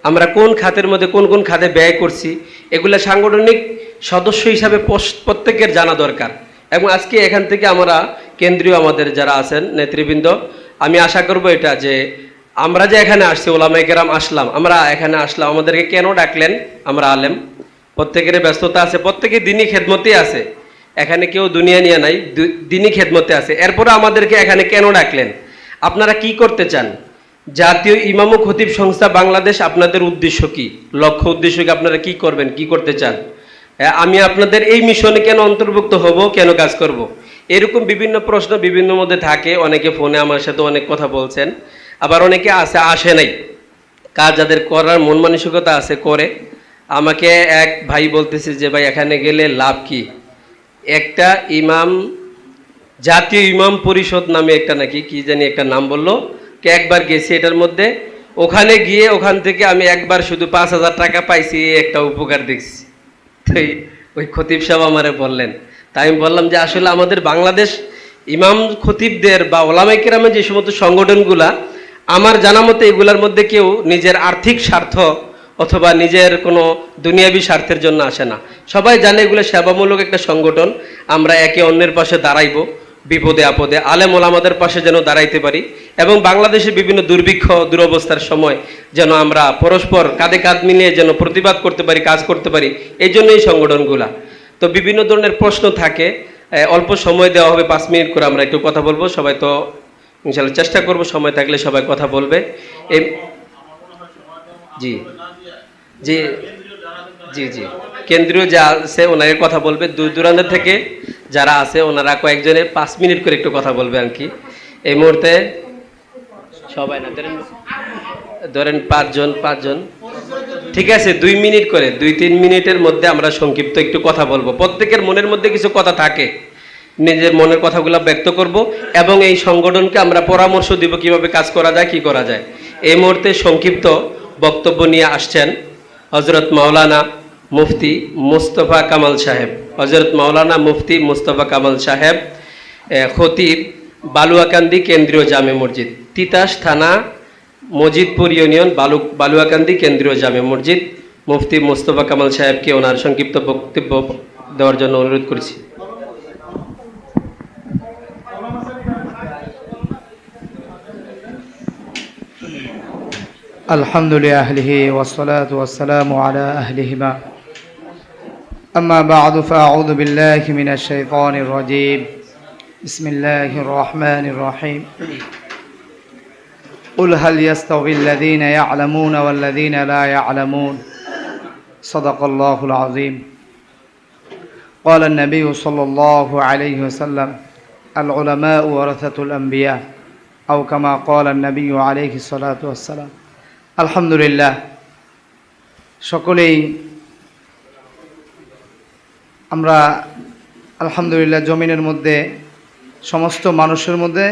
আমরা কোন খাতের মধ্যে কোন কোন খাতে ব্যয় করছি, এগুলো সাংগঠনিক সদস্য হিসাবে প্রত্যেকের জানা দরকার। এবং আজকে এখান থেকে আমরা কেন্দ্রীয় আমাদের যারা আছেন নেতৃবৃন্দ, আমি আশা করব এটা যে আমরা যে এখানে আসছি, ওলামায়ে কেরাম আসলাম, আমরা এখানে আসলাম, আমাদেরকে কেন ডাকলেন? আমরা আলেম, প্রত্যেকের ব্যস্ততা আছে, প্রত্যেকে দিনই খেদমতে আছে, এখানে কেউ দুনিয়া নিয়ে নাই, দিনই খেদমতে আছে। এরপরে আমাদেরকে এখানে কেন ডাকলেন? আপনারা কি করতে চান? জাতীয় ইমাম ও খতিব সংস্থা বাংলাদেশ, আপনাদের উদ্দেশ্য কি, লক্ষ্য উদ্দেশ্য কি, আপনারা কি করবেন, কি করতে চান? আমি আপনাদের এই মিশনে কেন অন্তর্ভুক্ত হব, কেন কাজ করব, এরকম বিভিন্ন প্রশ্ন বিভিন্ন মধ্যে থাকে। অনেকে ফোনে আমার সাথে অনেক কথা বলছেন, আবার অনেকে আসে নাই, কাজ যাদের করার মন মানসিকতা আছে করে। আমাকে এক ভাই বলতেছে যে ভাই এখানে গেলে লাভ কি? একটা ইমাম, জাতীয় ইমাম পরিষদ নামে একটা নাকি কি জানি একটা নাম বললো, কে একবার গেছি এটার মধ্যে, ওখানে গিয়ে ওখান থেকে আমি একবার শুধু ৫,০০০ টাকা পাইছি, একটা উপকার দেখছি। তো ওই খতিব সাহেব আমারে বললেন, তাই আমি বললাম যে আসলে আমাদের বাংলাদেশ ইমাম খতিবদের বা ওলামায়ে কেরামের যে সমস্ত সংগঠনগুলা, আমার জানা মতে এগুলার মধ্যে কেউ নিজের আর্থিক স্বার্থ অথবা নিজের কোনো দুনিয়াবি স্বার্থের জন্য আসে না। সবাই জানে এগুলো সেবামূলক একটা সংগঠন। আমরা একে অন্যের পাশে দাঁড়াইব, বিপদে আপদে আলেম ওলামাদের পাশে যেন দাঁড়াইতে পারি, এবং বাংলাদেশের বিভিন্ন দুর্ভিক্ষ দুরবস্থার সময় যেন আমরা পরস্পর কাঁধে কাঁধ মিলিয়ে যেন প্রতিবাদ করতে পারি, কাজ করতে পারি, এই জন্য এই সংগঠনগুলা। তো বিভিন্ন ধরনের প্রশ্ন থাকে, অল্প সময় দেওয়া হবে, 5 মিনিট করে আমরা একটু কথা বলবো। সবাই তো ইনশাআল্লাহ চেষ্টা করব, সময় থাকলে সবাই কথা বলবে। জি জি জি জি কেন্দ্রীয় যা আছে ওনাকে কথা বলবে, দূর দূরান্ত থেকে যারা আছে ওনারা কয়েকজনে 5 মিনিট করে একটু কথা বলবে আর কি। এই মুহূর্তে সবাই না, ধরেন 5 জন, ঠিক আছে, 2 মিনিট করে, 2-3 মিনিটের মধ্যে আমরা সংক্ষিপ্ত একটু কথা বলবো। প্রত্যেকের মনের মধ্যে কিছু কথা থাকে, নিজের মনের কথাগুলো ব্যক্ত করব এবং এই সংগঠনকে আমরা পরামর্শ দিব কিভাবে কাজ করা যায়, কি করা যায়। এই মুহূর্তে সংক্ষিপ্ত বক্তব্য নিয়ে আসছেন হযরত মাওলানা মুফতি মুস্তফা কামাল সাহেব। হযরত মাওলানা মুফতি মুস্তফা কামাল সাহেব, খতিব, বালুয়াকান্দি কেন্দ্রীয় জামে মসজিদ, তিতাস থানা, মজিদপুর ইউনিয়ন, বালুয়াকান্দি কেন্দ্রীয় জামে মসজিদ। মুফতি মুস্তফা কামাল সাহেবকে ওনার সংক্ষিপ্ত বক্তব্য দেওয়ার জন্য অনুরোধ করছি। الحمد لأهله والصلاة والسلام على أهلهما أما بعد فأعوذ بالله من الشيطان الرجيم بسم الله الرحمن الرحيم قل هل يستوي الذين يعلمون والذين لا يعلمون صدق الله العظيم قال النبي صلى الله عليه وسلم العلماء ورثة الأنبياء أو كما قال النبي عليه الصلاة والسلام আলহামদুলিল্লাহ, সকলেই আমরা আলহামদুলিল্লাহ জমিনের মধ্যে সমস্ত মানুষের মধ্যে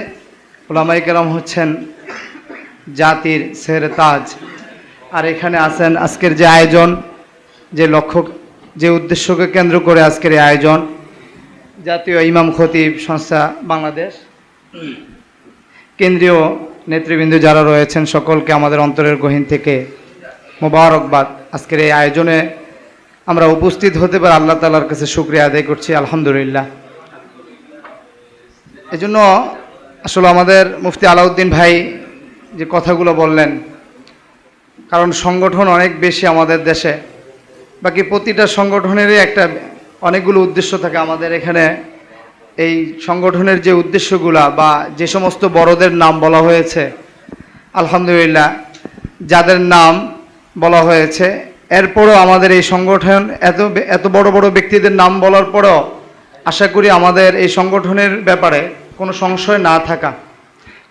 উলামায়ে কেরাম হচ্ছেন জাতির সেরে তাজ। আর এখানে আছেন আজকের যে আয়োজন, যে লক্ষ্য, যে উদ্দেশ্যকে কেন্দ্র করে আজকের এই আয়োজন, জাতীয় ইমাম খতিব সংস্থা বাংলাদেশ কেন্দ্রীয় নেতৃবৃন্দ যারা রয়েছেন সকলকে আমাদের অন্তরের গহীন থেকে মোবারকবাদ। আজকের এই আয়োজনে আমরা উপস্থিত হতে পারে আল্লাহ তাআলার কাছে শুকরিয়া আদায় করছি, আলহামদুলিল্লাহ। এজন্য আসলে আমাদের মুফতি আলাউদ্দিন ভাই যে কথাগুলো বললেন, কারণ সংগঠন অনেক বেশি আমাদের দেশে, বাকি প্রতিটা সংগঠনেরই একটা অনেকগুলো উদ্দেশ্য থাকে। আমাদের এখানে এই সংগঠনের যে উদ্দেশ্যগুলা বা যে সমস্ত বড়দের নাম বলা হয়েছে, আলহামদুলিল্লাহ যাদের নাম বলা হয়েছে, এরপরও আমাদের এই সংগঠন এত বড় বড় ব্যক্তিদের নাম বলার পরও আশা করি আমাদের এই সংগঠনের ব্যাপারে কোনো সংশয় না থাকা,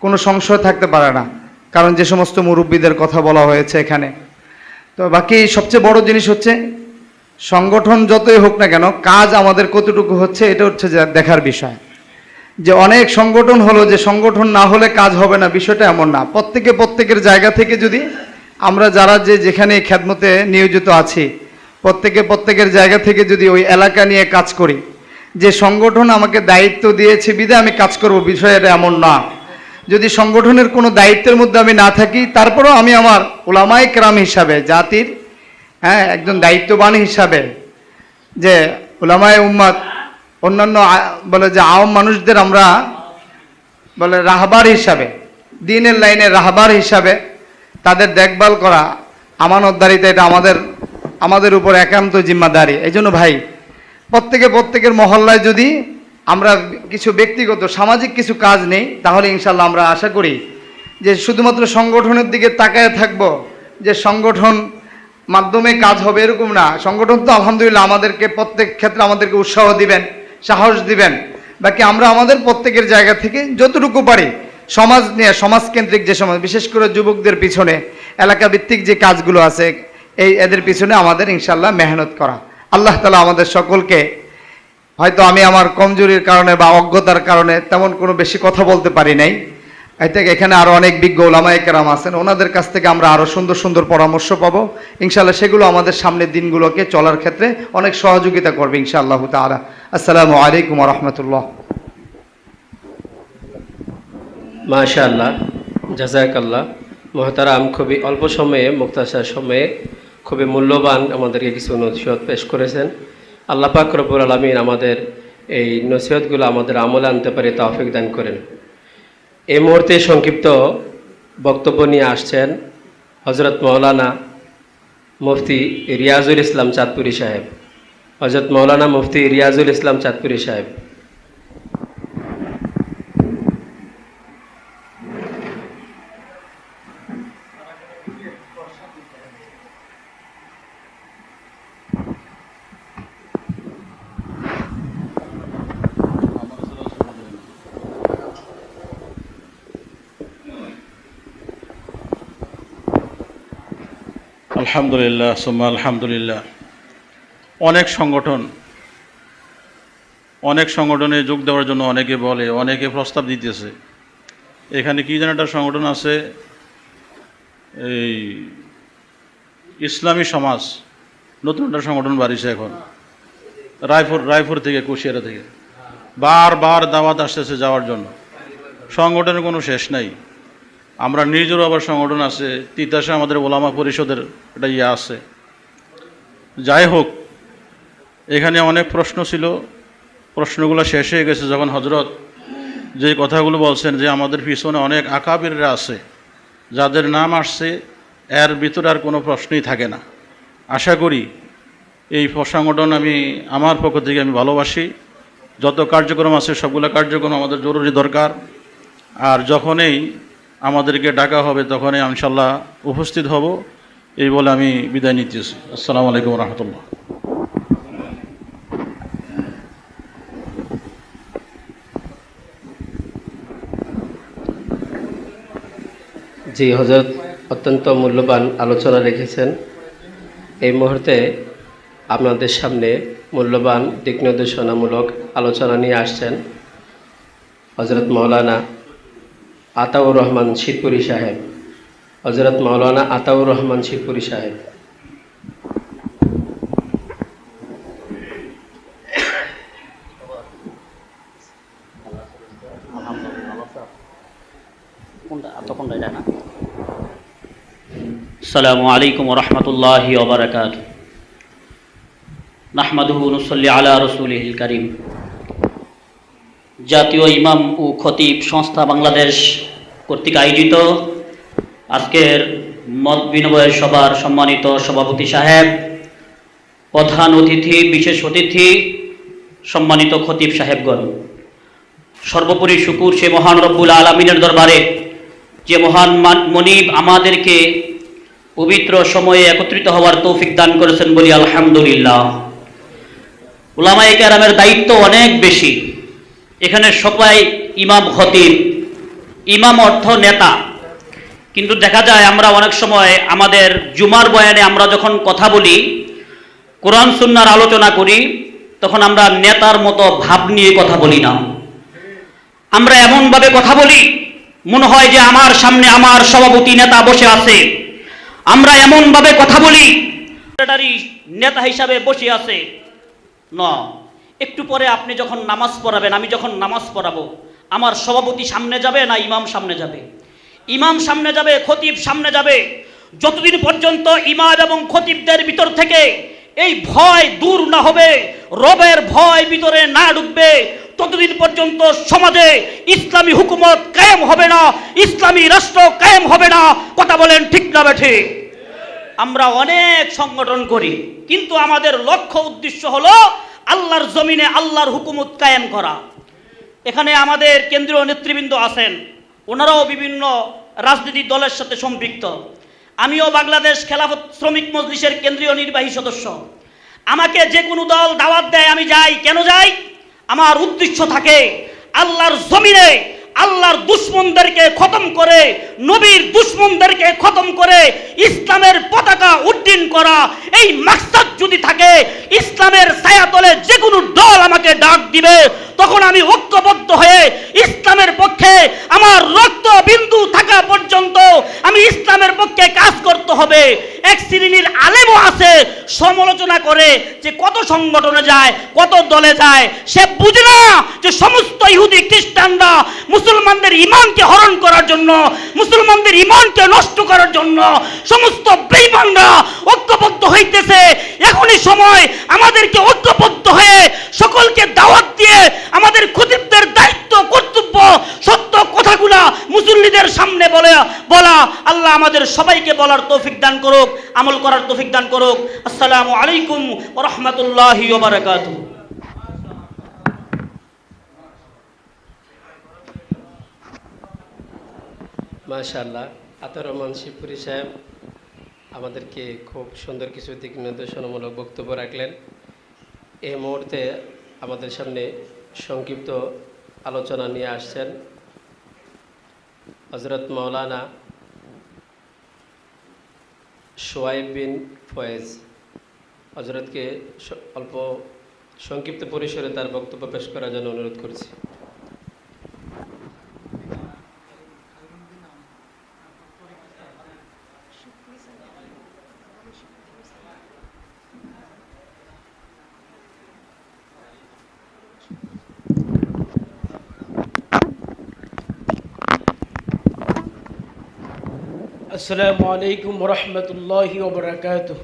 কোনো সংশয় থাকতে পারে না, কারণ যে সমস্ত মুরব্বীদের কথা বলা হয়েছে এখানে। তো বাকি সবচেয়ে বড় জিনিস হচ্ছে সংগঠন যতই হোক না কেন, কাজ আমাদের কতটুকু হচ্ছে এটা হচ্ছে দেখার বিষয়। যে অনেক সংগঠন হলো, যে সংগঠন না হলে কাজ হবে না, বিষয়টা এমন না। প্রত্যেকের জায়গা থেকে যদি আমরা যারা যেখানে খেদমতে নিয়োজিত আছি, প্রত্যেকের জায়গা থেকে যদি ওই এলাকা নিয়ে কাজ করি, যে সংগঠন আমাকে দায়িত্ব দিয়েছে বিধায় আমি কাজ করব, বিষয় এটা এমন না। যদি সংগঠনের কোনো দায়িত্বের মধ্যে আমি না থাকি, তারপরেও আমি আমার উলামায়ে কেরাম হিসাবে, জাতির একজন দায়িত্ববান হিসাবে, যে উলামায়ে উম্মাত, অন্যান্য বলে যে আওয়াম মানুষদের আমরা বলে রাহবার হিসাবে, দ্বীনের লাইনে রাহবার হিসাবে তাদের দেখভাল করা, আমানতদারিতা, এটা আমাদের উপর একান্ত জিম্মাদারি। এই জন্য ভাই, প্রত্যেকের মহল্লায় যদি আমরা কিছু ব্যক্তিগত সামাজিক কিছু কাজ নেই, তাহলে ইনশাল্লাহ আমরা আশা করি যে শুধুমাত্র সংগঠনের দিকে তাকায় থাকবো, যে সংগঠন মাধ্যমে কাজ হবে এরকম না। সংগঠন তো আলহামদুলিল্লাহ আমাদেরকে প্রত্যেক ক্ষেত্রে আমাদেরকে উৎসাহ দিবেন, সাহস দিবেন। বাকি আমরা আমাদের প্রত্যেকের জায়গা থেকে যতটুকু পারি সমাজ নিয়ে, সমাজকেন্দ্রিক যে সমাজ, বিশেষ করে যুবকদের পিছনে, এলাকা ভিত্তিক যে কাজগুলো আছে, এদের পিছনে আমাদের ইনশাল্লাহ মেহনত করা। আল্লাহ তাআলা আমাদের সকলকে, হয়তো আমি আমার কমজোরির কারণে বা অজ্ঞতার কারণে তেমন কোনো বেশি কথা বলতে পারি নাই, এখানে আরও অনেক বিজ্ঞ ওলামায়ে কেরাম আছেন, ওনাদের কাছ থেকে আমরা আরও সুন্দর সুন্দর পরামর্শ পাবো ইনশাআল্লাহ। সেগুলো আমাদের সামনের দিনগুলোকে চলার ক্ষেত্রে অনেক সহযোগিতা করবে ইনশাআল্লাহ তাআলা। আসসালামু আলাইকুম ওয়া রাহমাতুল্লাহ। মাশাআল্লাহ, জাযাকাল্লাহ। মুহতারাম, খুবই অল্প সময়ে, মুক্তাসার সময়ে খুবই মূল্যবান আমাদেরকে কিছু নসিহত পেশ করেছেন। আল্লাহ পাক রব্বুল আলামিন আমাদের এই নসিহতগুলো আমাদের আমলে আনতে পারে তৌফিক দান করেন। এই মুহূর্তে সংক্ষিপ্ত বক্তব্য নিয়ে আসছেন হযরত মাওলানা মুফতি রিয়াজুল ইসলাম চাঁদপুরি সাহেব। হযরত মাওলানা মুফতি রিয়াজুল ইসলাম চাঁদপুরি সাহেব। আলহামদুলিল্লাহ সুম্মা আলহামদুলিল্লাহ। অনেক সংগঠন অনেক সংগঠনে যোগ দেওয়ার জন্য অনেকে বলে, অনেকে প্রস্তাব দিতেছে। এখানে কি যেন একটা সংগঠন আছে, এই ইসলামী সমাজ, নতুন একটা সংগঠন বাড়িছে এখন রায়পুর থেকে, কুশিয়ারা থেকে বারবার দাওয়াত আসতেছে যাওয়ার জন্য। সংগঠনের কোনো শেষ নাই। আমরা নিজেরও আবার সংগঠন আছে, তিতাসে আমাদের ওলামা পরিষদের একটা ইয়ে আছে। যাই হোক, এখানে অনেক প্রশ্ন ছিল, প্রশ্নগুলো শেষ হয়ে গেছে যখন হজরত যে কথাগুলো বলছেন যে আমাদের পিছনে অনেক আকাবিররা আছে, যাদের নাম আসছে এর ভিতরে আর কোনো প্রশ্নই থাকে না। আশা করি এই সংগঠন আমি আমার পক্ষ থেকে আমি ভালোবাসি। যত কার্যক্রম আছে সবগুলো কার্যক্রম আমাদের জরুরি দরকার। আর যখনই আমাদেরকে ডাকা হবে তখনই ইনশাল্লাহ উপস্থিত হব, এই বলে আমি বিদায় নিতেছি। আসসালামু আলাইকুম রহমতুল্লাহ। জি হযরত অত্যন্ত মূল্যবান আলোচনা রেখেছেন। এই মুহূর্তে আপনাদের সামনে মূল্যবান দিক নির্দেশনামূলক আলোচনা নিয়ে আসছেন হযরত মাওলানা আতাউর রহমান শিবপুরী সাহেব। হযরত মাওলানা আতাউর রহমান শিবপুরী সাহেব। আসসালামু আলাইকুম ওয়া রাহমাতুল্লাহি ওয়া বারাকাতুহু। নাহমাদুহু ওয়া নুসাল্লি আলা রাসূলিহিল কারীম। জাতীয় ইমাম ও খতিব সংস্থা বাংলাদেশ কর্তৃক আয়োজিত আজকের মত বিনিময় সভার সম্মানিত সভাপতি সাহেব, প্রধান অতিথি, বিশেষ অতিথি, সম্মানিত খতিব সাহেবগণ, সর্বোপরি শুকুর সে মহান রব্বুল আলামিনের দরবারে যে মহান মনিব আমাদেরকে পবিত্র সময়ে একত্রিত হওয়ার তৌফিক দান করেছেন বলি আলহামদুলিল্লাহ। উলামায়ে কেরামের দায়িত্ব অনেক বেশি। এখানে সবাই ইমাম খতিব, ইমাম অর্থ নেতা, কিন্তু দেখা যায় আমরা অনেক সময় আমাদের জুমার বয়ানে আমরা যখন কথা বলি, কোরআন সুন্নাহর আলোচনা করি, তখন আমরা নেতার মতো ভাব নিয়ে কথা বলি না। আমরা এমনভাবে কথা বলি মনে হয় যে আমার সামনে আমার সভাপতি নেতা বসে আছে। আমরা এমনভাবে কথা বলি সেক্রেটারি নেতা হিসাবে বসে আছে। না, একটু পরে আপনি যখন নামাজ পড়াবেন, আমি যখন নামাজ পড়াবো, আমার সভাপতি সামনে যাবে না ইমাম সামনে যাবে? ইমাম সামনে যাবে, খতিব সামনে যাবে। যতদিন পর্যন্ত ইমাম এবং খতিবদের ভিতর থেকে এই ভয় দূর না হবে, রবের ভয় ভিতরে না ঢুকবে, ততদিন পর্যন্ত সমাজে ইসলামী হুকুমত কায়েম হবে না, ইসলামী রাষ্ট্র কায়েম হবে না। কথা বলেন ঠিক না বেঠে? আমরা অনেক সংগঠন করি, কিন্তু আমাদের লক্ষ্য উদ্দেশ্য হলো আল্লাহর জমিনে আল্লাহর হুকুমত কায়েম করা। এখানে আমাদের কেন্দ্রীয় নেতৃবৃন্দ আছেন, ওনারাও বিভিন্ন রাজনৈতিক দলের সাথে সম্পৃক্ত। আমিও বাংলাদেশ খেলাফত শ্রমিক মজলিসের কেন্দ্রীয় নির্বাহী সদস্য। আমাকে যে কোনো দল দাওয়াত দেয়, আমি যাই। কেন যাই? আমার উদ্দেশ্য থাকে আল্লাহর জমিনে আল্লাহর দুশমনদেরকে খতম করে, নবীর দুশমনদেরকে খতম করে ইসলামের পতাকা উড্ডীন করা। এই মাকসাদ যদি থাকে, ইসলামের ছায়াতলে যে কোনো দল আমাকে ডাক দিবে, তখন আমি ঐক্যবদ্ধ হয়ে ইসলামের পক্ষে আমার রক্ত বিন্দু থাকা পর্যন্ত আমি ইসলামের পক্ষে কাজ করতে হবে। এক শ্রেণীর আলেমও আছে সমালোচনা করে যে কত সংগঠনে যায়, কত দলে যায়। সে বুঝে না যে সমস্ত ইহুদি খ্রিস্টানরা মুসলমানদের ঈমানকে হরণ করার জন্য, মুসলমানদের ঈমানকে নষ্ট করার জন্য সমস্ত বেঈমানরা ঐক্যবদ্ধ হইতেছে। এখনই সময় আমাদেরকে ঐক্যবদ্ধ হয়ে সকলকে দাওয়াত দিয়ে আমাদের খতিবদের দায়িত্ব, কর্তব্য, সত্য কথাগুলা মুসল্লিদের সামনে বলা। আল্লাহ আমাদের সবাইকে বলার তৌফিক দান করুক, আমল করার তৌফিক দান করুক। আসসালামু আলাইকুম ওয়া রাহমাতুল্লাহি ওয়া বারাকাতুহু। মাশাআল্লাহ, আতাউর রহমান শিবপুরী সাহেব আমাদেরকে খুব সুন্দর কিছু দিক নির্দেশনামূলক বক্তব্য রাখলেন। এই মুহূর্তে আমাদের সামনে সংক্ষিপ্ত আলোচনা নিয়ে আসছেন হযরত মাওলানা সোয়াইব বিন ফয়েজ। হযরতকে অল্প সংক্ষিপ্ত পরিসরে তার বক্তব্য পেশ করার জন্য অনুরোধ করছি। السلام عليكم ورحمة الله وبركاته.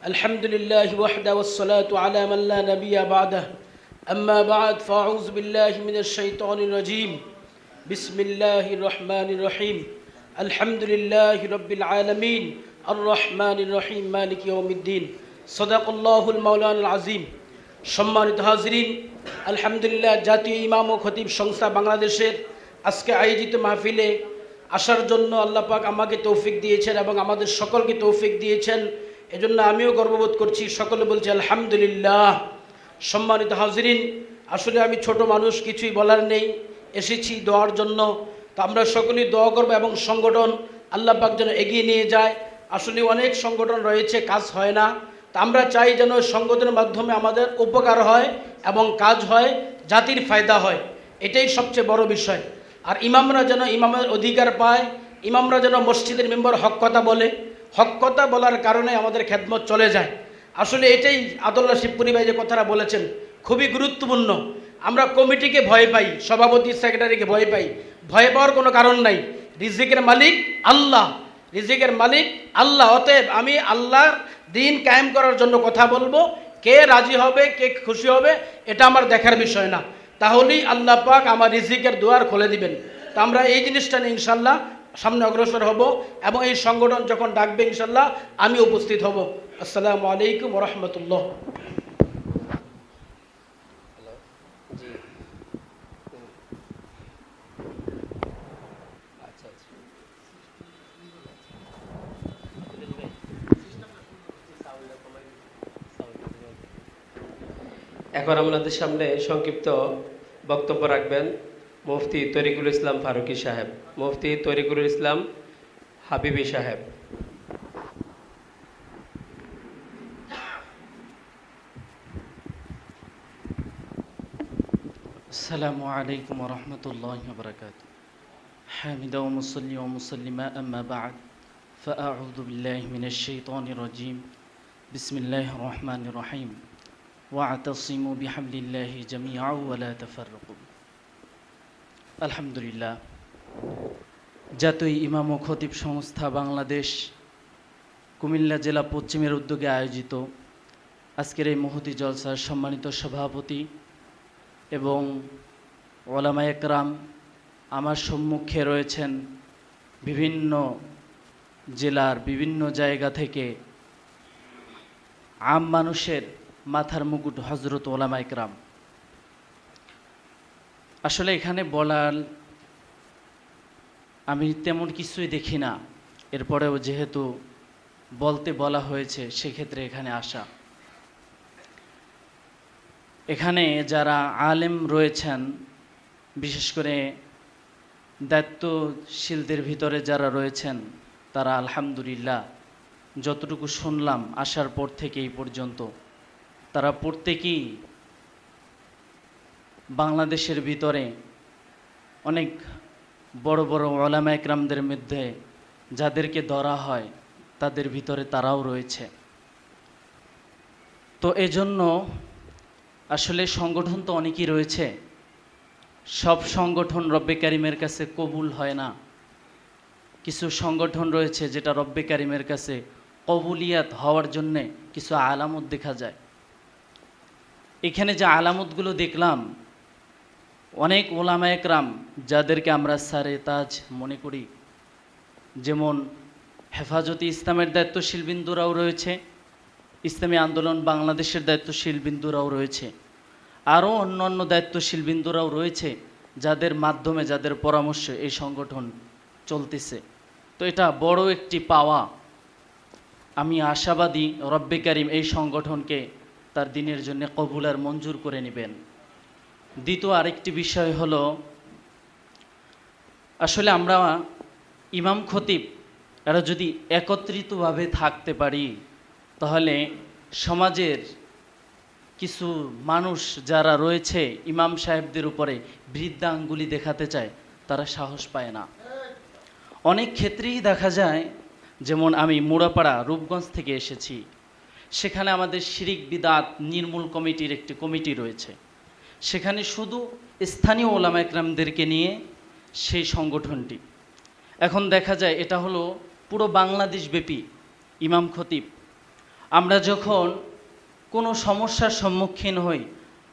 الحمد لله وحده والصلاة على من لا نبي بعده. أما بعد فأعوذ بالله من الشيطان الرجيم. بسم الله الرحمن الرحيم. الحمد لله رب العالمين الرحمن الرحيم مالك يوم الدين. صدق الله المولانا العظيم. সম্মানিত হাজরিন, আলহামদুলিল্লাহ, জাতীয় ইমাম ও খতিব সংস্থা বাংলাদেশের আজকে আয়োজিত মাহফিলে আসার জন্য আল্লাহ পাক আমাকে তৌফিক দিয়েছেন এবং আমাদের সকলকে তৌফিক দিয়েছেন, এজন্য আমিও গর্ববোধ করছি। সকলে বলছি আলহামদুলিল্লাহ। সম্মানিত হাজরিন, আসলে আমি ছোট মানুষ, কিছুই বলার নেই, এসেছি দোয়ার জন্য। তো আমরা সকলেই দোয়া করব এবং সংগঠন আল্লাহ পাক যেন এগিয়ে নিয়ে যায়। আসলে অনেক সংগঠন রয়েছে, কাজ হয় না। তা আমরা চাই যেন সংগঠনের মাধ্যমে আমাদের উপকার হয় এবং কাজ হয়, জাতির ফায়দা হয়, এটাই সবচেয়ে বড় বিষয়। আর ইমামরা যেন ইমামের অধিকার পায়, ইমামরা যেন মসজিদের মেম্বার হক কথা বলে, হক কথা বলার কারণে আমাদের খেদমত চলে যায়। আসলে এটাই আদুল্লাহ শিবপুরি ভাই যে কথাটা বলেছেন খুবই গুরুত্বপূর্ণ। আমরা কমিটিকে ভয় পাই, সভাপতি সেক্রেটারিকে ভয় পাই, ভয় পাওয়ার কোনো কারণ নাই। রিজিকের মালিক আল্লাহ, রিজিকের মালিক আল্লাহ। অতএব আমি আল্লাহর দিন কায়েম করার জন্য কথা বলবো, কে রাজি হবে কে খুশি হবে এটা আমার দেখার বিষয় না। তাহলেই আল্লাহ পাক আমার রিজিকের দুয়ার খুলে দিবেন। তা আমরা এই জিনিসটা নিয়ে ইনশাল্লাহ সামনে অগ্রসর হব এবং এই সংগঠন যখন ডাকবে ইনশাল্লাহ আমি উপস্থিত হব। আসসালামু আলাইকুম ওয়া রাহমাতুল্লাহ। এখন আমাদের সামনে সংক্ষিপ্ত বক্তব্য রাখবেন মুফতি তরিকুল ইসলাম ফারুকী সাহেব, মুফতি তরিকুল ইসলাম হাবিবি সাহেব। السلام عليكم ورحمة الله وبركاته. حامدا ومصلي ومسلما أما بعد فأعوذ بالله من الشيطان الرجيم. بسم الله الرحمن الرحيم. واعتصموا بحبل الله جميعا ولا تفرقوا. الحمد لله. জাতীয় ইমাম ও খতিব সংস্থা বাংলাদেশ কুমিল্লা জেলা পশ্চিমের উদ্যোগে আয়োজিত আজকের এই মহতি জলসার সম্মানিত সভাপতি এবং ওলামায়ে কেরাম, আমার সম্মুখে রয়েছেন বিভিন্ন জেলার বিভিন্ন জায়গা থেকে আম মানুষের মাথার মুকুট হজরত ওলামায়ে কেরাম। আসলে এখানে বলার আমি তেমন কিছুই দেখি না, এরপরেও যেহেতু বলতে বলা হয়েছে সেক্ষেত্রে এখানে আসা। এখানে যারা আলেম রয়েছেন, বিশেষ করে দায়িত্বশীলদের ভিতরে যারা রয়েছেন, তারা আলহামদুলিল্লাহ যতটুকু শুনলাম আসার পর থেকে এই পর্যন্ত তারা প্রত্যেকেই বাংলাদেশের ভিতরে অনেক বড় বড় ওলামা একরামদের মধ্যে যাদেরকে ধরা হয় তাদের ভিতরে তারাও রয়েছে। তো এজন্য আসলে সংগঠন তো অনেকই রয়েছে, সব সংগঠন রব্বে কারিমের কাছে কবুল হয় না। কিছু সংগঠন রয়েছে যেটা রব্বে কারিমের কাছে কবুলিয়াত হওয়ার জন্যে কিছু আলামত দেখা যায়। এখানে যে আলামতগুলো দেখলাম, অনেক ওলামা একরাম যাদেরকে আমরা সারে তাজ মনে করি, যেমন হেফাজতে ইসলামের দায়িত্বশীল বিন্দুরাও রয়েছে, ইসলামী আন্দোলন বাংলাদেশের দায়িত্বশীল বিন্দুরাও রয়েছে, আরও অন্য অন্য দায়িত্বশীল বিন্দুরাও রয়েছে যাদের মাধ্যমে যাদের পরামর্শে এই সংগঠন চলতেছে। তো এটা বড় একটি পাওয়া। আমি আশাবাদী রব্বে কারিম এই সংগঠনকে তার দিনের জন্য কবুল আর মঞ্জুর করে নেবেন। দ্বিতীয় আরেকটি বিষয় হলো, আসলে আমরা ইমাম খতিব এরা যদি একত্রিতভাবে থাকতে পারি তাহলে সমাজের কিছু মানুষ যারা রয়েছে ইমাম সাহেবদের উপরে বৃদ্ধাঙ্গুলি দেখাতে চায়, তারা সাহস পায় না। অনেক ক্ষেত্রেই দেখা যায়, যেমন আমি মুড়াপাড়া রূপগঞ্জ থেকে এসেছি, সেখানে আমাদের শিরিক বিদাত নির্মূল কমিটির একটি কমিটি রয়েছে। সেখানে শুধু স্থানীয় ওলামা একরামদেরকে নিয়ে সেই সংগঠনটি। এখন দেখা যায় এটা হলো পুরো বাংলাদেশব্যাপী ইমাম খতিব। আমরা যখন কোনো সমস্যার সম্মুখীন হই,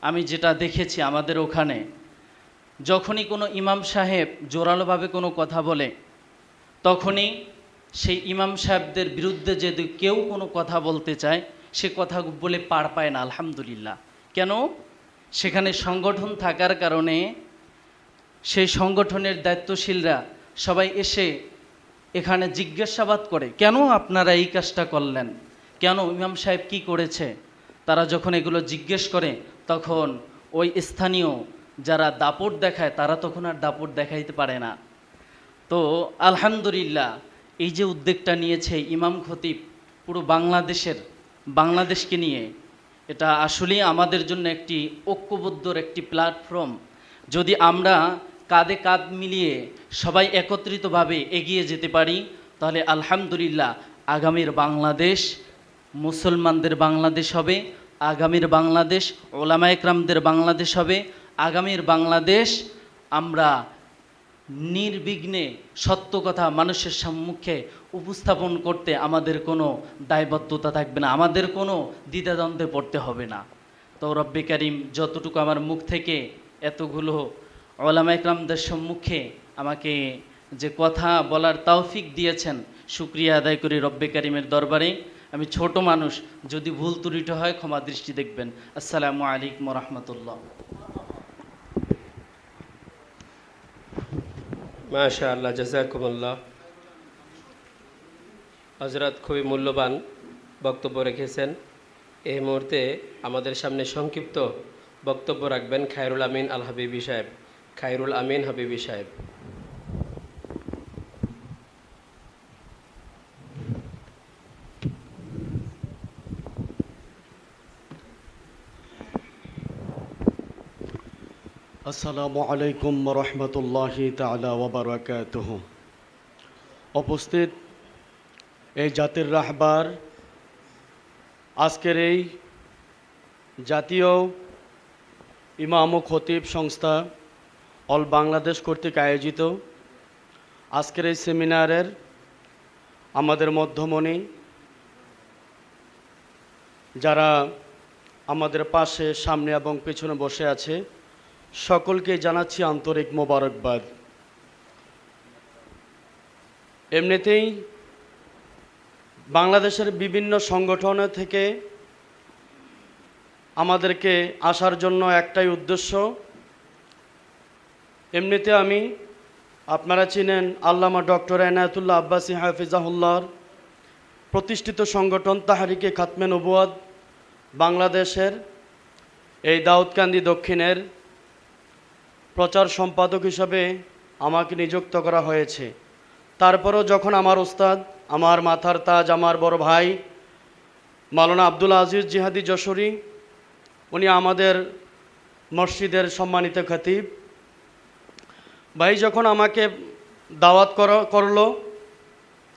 আমি যেটা দেখেছি আমাদের ওখানে, যখনই কোনো ইমাম সাহেব জোরালোভাবে কোনো কথা বলে, তখনই সেই ইমাম সাহেবদের বিরুদ্ধে যদি কেউ কোনো কথা বলতে চায়, সে কথা বলে পার পায় না। আলহামদুলিল্লাহ। কেন? সেখানে সংগঠন থাকার কারণে সেই সংগঠনের দায়িত্বশীলরা সবাই এসে এখানে জিজ্ঞাসাবাদ করে, কেন আপনারা এই কাজটা করলেন, কেন ইমাম সাহেব কি করেছে। তারা যখন এগুলো জিজ্ঞেস করে, তখন ওই স্থানীয় যারা দাপট দেখায়, তারা তখন আর দাপট দেখাইতে পারে না। তো আলহামদুলিল্লাহ, এই যে উদ্যোগটা নিয়েছে ইমাম খতিব পুরো বাংলাদেশকে নিয়ে, এটা আসলেই আমাদের জন্য একটি ঐক্যবদ্ধর একটি প্ল্যাটফর্ম। যদি আমরা কাঁধে কাঁধ মিলিয়ে সবাই একত্রিতভাবে এগিয়ে যেতে পারি, তাহলে আলহামদুলিল্লাহ আগামীর বাংলাদেশ মুসলমানদের বাংলাদেশ হবে, আগামীর বাংলাদেশ ওলামা একরামদের বাংলাদেশ হবে, আগামীর বাংলাদেশ আমরা নির্বিঘ্নে সত্য কথা মানুষের সম্মুখে উপস্থাপন করতে আমাদের কোনো দায়বদ্ধতা থাকবে না, আমাদের কোনো দ্বিধাদ্বন্দ্বে পড়তে হবে না। তো রব্বে কারিম যতটুকু আমার মুখ থেকে এতগুলো ওলামা একরামদের সম্মুখে আমাকে যে কথা বলার তৌফিক দিয়েছেন, শুকরিয়া আদায় করি রব্বে কারিমের দরবারে। আমি ছোট মানুষ, যদি ভুল ত্রুটি হয় ক্ষমা দৃষ্টি দেখবেন। আসসালামু আলাইকুম রহমতুল্লাহ। মাশাআল্লাহ, জাযাকুমুল্লাহ। হযরত খুবই মূল্যবান বক্তব্য রেখেছেন। এই মুহূর্তে আমাদের সামনে সংক্ষিপ্ত বক্তব্য রাখবেন খায়রুল আমিন আল হাবিবি সাহেব। খায়রুল আমিন হাবিবি সাহেব। আসসালামু আলাইকুম রহমতুল্লাহি তাআলা ওয়া বারাকাতুহু। উপস্থিত এই জাতির রাহবার, আজকের এই জাতীয় ইমাম ও খতিব সংস্থা অল বাংলাদেশ কর্তৃক আয়োজিত আজকের এই সেমিনারের আমাদের মধ্যমণি, যারা আমাদের পাশে, সামনে এবং পেছনে বসে আছে, সকলকে জানাচ্ছি আন্তরিক মোবারকবাদ। এমনিতেই বাংলাদেশের বিভিন্ন সংগঠন থেকে আমাদেরকে আসার জন্য একটাই উদ্দেশ্য। এমনিতে আমি, আপনারা চিনেন আল্লামা ডক্টর এনায়েতুল্লাহ আব্বাসী হাফিজাহুল্লাহর প্রতিষ্ঠিত সংগঠন তাহরিকে খাতমে নবুয়াত বাংলাদেশের এই দাউদকান্দি দক্ষিণের প্রচার সম্পাদক হিসাবে আমাকে নিযুক্ত করা হয়েছে। তারপরেও যখন আমার উস্তাদ, আমার মাথার তাজ, আমার বড় ভাই মাওলানা আব্দুল আজিজ জিহাদি যশোরী, উনি আমাদের মসজিদের সম্মানিত খতিব ভাই, যখন আমাকে দাওয়াত করলো,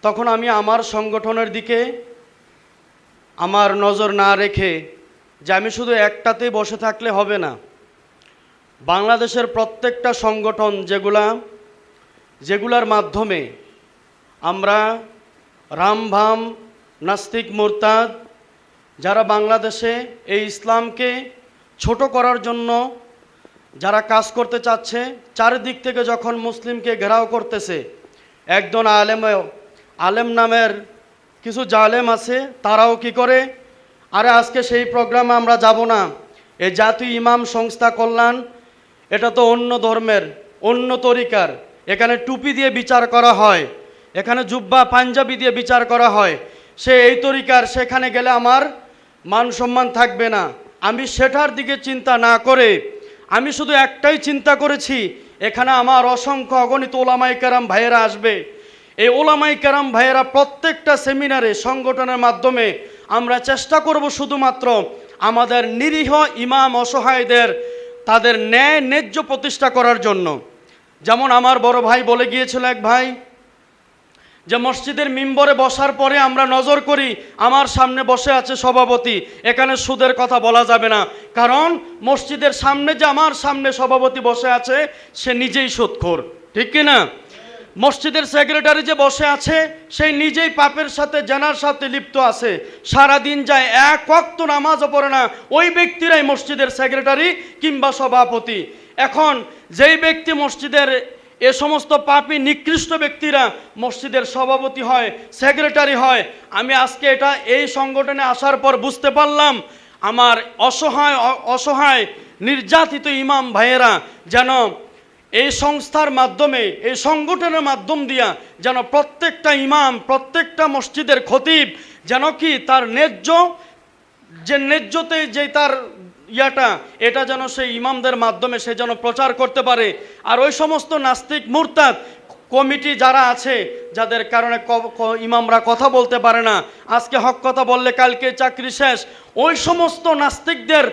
তখন আমি আমার সংগঠনের দিকে আমার নজর না রেখে যে আমি শুধু একটাতে বসে থাকলে হবে না, বাংলাদেশের প্রত্যেকটা সংগঠন যেগুলার মাধ্যমে আমরা রামভাম, নাস্তিক, মুরতাদ, যারা বাংলাদেশে এই ইসলামকে ছোট করার জন্য যারা কাজ করতে চাচ্ছে, চারিদিক থেকে যখন মুসলিমকে ঘেরাও করতেছে, একজন আলেম নামের কিছু জালেম আছে, তারাও কি করে, আরে আজকে সেই প্রোগ্রামে আমরা যাব না, এই জাতীয় ইমাম সংস্থা কল্যাণ, এটা তো অন্য ধর্মের, অন্য তরিকার, এখানে টুপি দিয়ে বিচার করা হয়, এখানে জুব্বা পাঞ্জাবি দিয়ে বিচার করা হয়, সে এই তরিকার, সেখানে গেলে আমার মান সম্মান থাকবে না। আমি সেটার দিকে চিন্তা না করে আমি শুধু একটাই চিন্তা করেছি, এখানে আমার অসংখ্য অগণিত ওলামায়ে কেরাম ভাইয়েরা আসবে। এই ওলামায়ে কেরাম ভাইয়েরা প্রত্যেকটা সেমিনারে সংগঠনের মাধ্যমে আমরা চেষ্টা করব শুধুমাত্র আমাদের নিরীহ ইমাম অসহায়দের তাদের ন্যায় ন্যায্য প্রতিষ্ঠা করার জন্য। যেমন আমার বড় ভাই বলে গিয়েছিল এক ভাই, যে মসজিদের মিম্বরে বসার পরে আমরা নজর করি আমার সামনে বসে আছে সভাপতি, এখানে সুদের কথা বলা যাবে না, কারণ মসজিদের সামনে যে আমার সামনে সভাপতি বসে আছে সে নিজেই সুদখোর, ঠিক কিনা? মসজিদের সেক্রেটারি যে বসে আছে সেই নিজেই পাপের সাথে জেনার সাথে লিপ্ত আছে, সারা দিন যায় এক ওয়াক্ত নামাজও পড়ে না, ওই ব্যক্তিরাই মসজিদের সেক্রেটারি কিংবা সভাপতি। এখন যেই ব্যক্তি মসজিদের এ সমস্ত পাপী নিকৃষ্ট ব্যক্তিরা মসজিদের সভাপতি হয়, সেক্রেটারি হয়, আমি আজকে এটা এই সংগঠনে আসার পর বুঝতে পারলাম আমার অসহায় নির্যাতিত ইমাম ভাইয়েরা যেন এই সংস্থার মাধ্যমে, এই সংগঠনের মাধ্যম দিয়া যেন প্রত্যেকটা ইমাম, প্রত্যেকটা মসজিদের খতিব যেন কি তার ন্যায্যতে যে তার এটা যেন সেই ইমামদের মাধ্যমে সে যেন প্রচার করতে পারে। আর ওই সমস্ত নাস্তিক মুরতাদ কমিটি যারা আছে, যাদের কারণে ইমামরা কথা বলতে পারে না, আজকে হক কথা বললে কালকে চাকরি শেষ, ওই সমস্ত নাস্তিকদের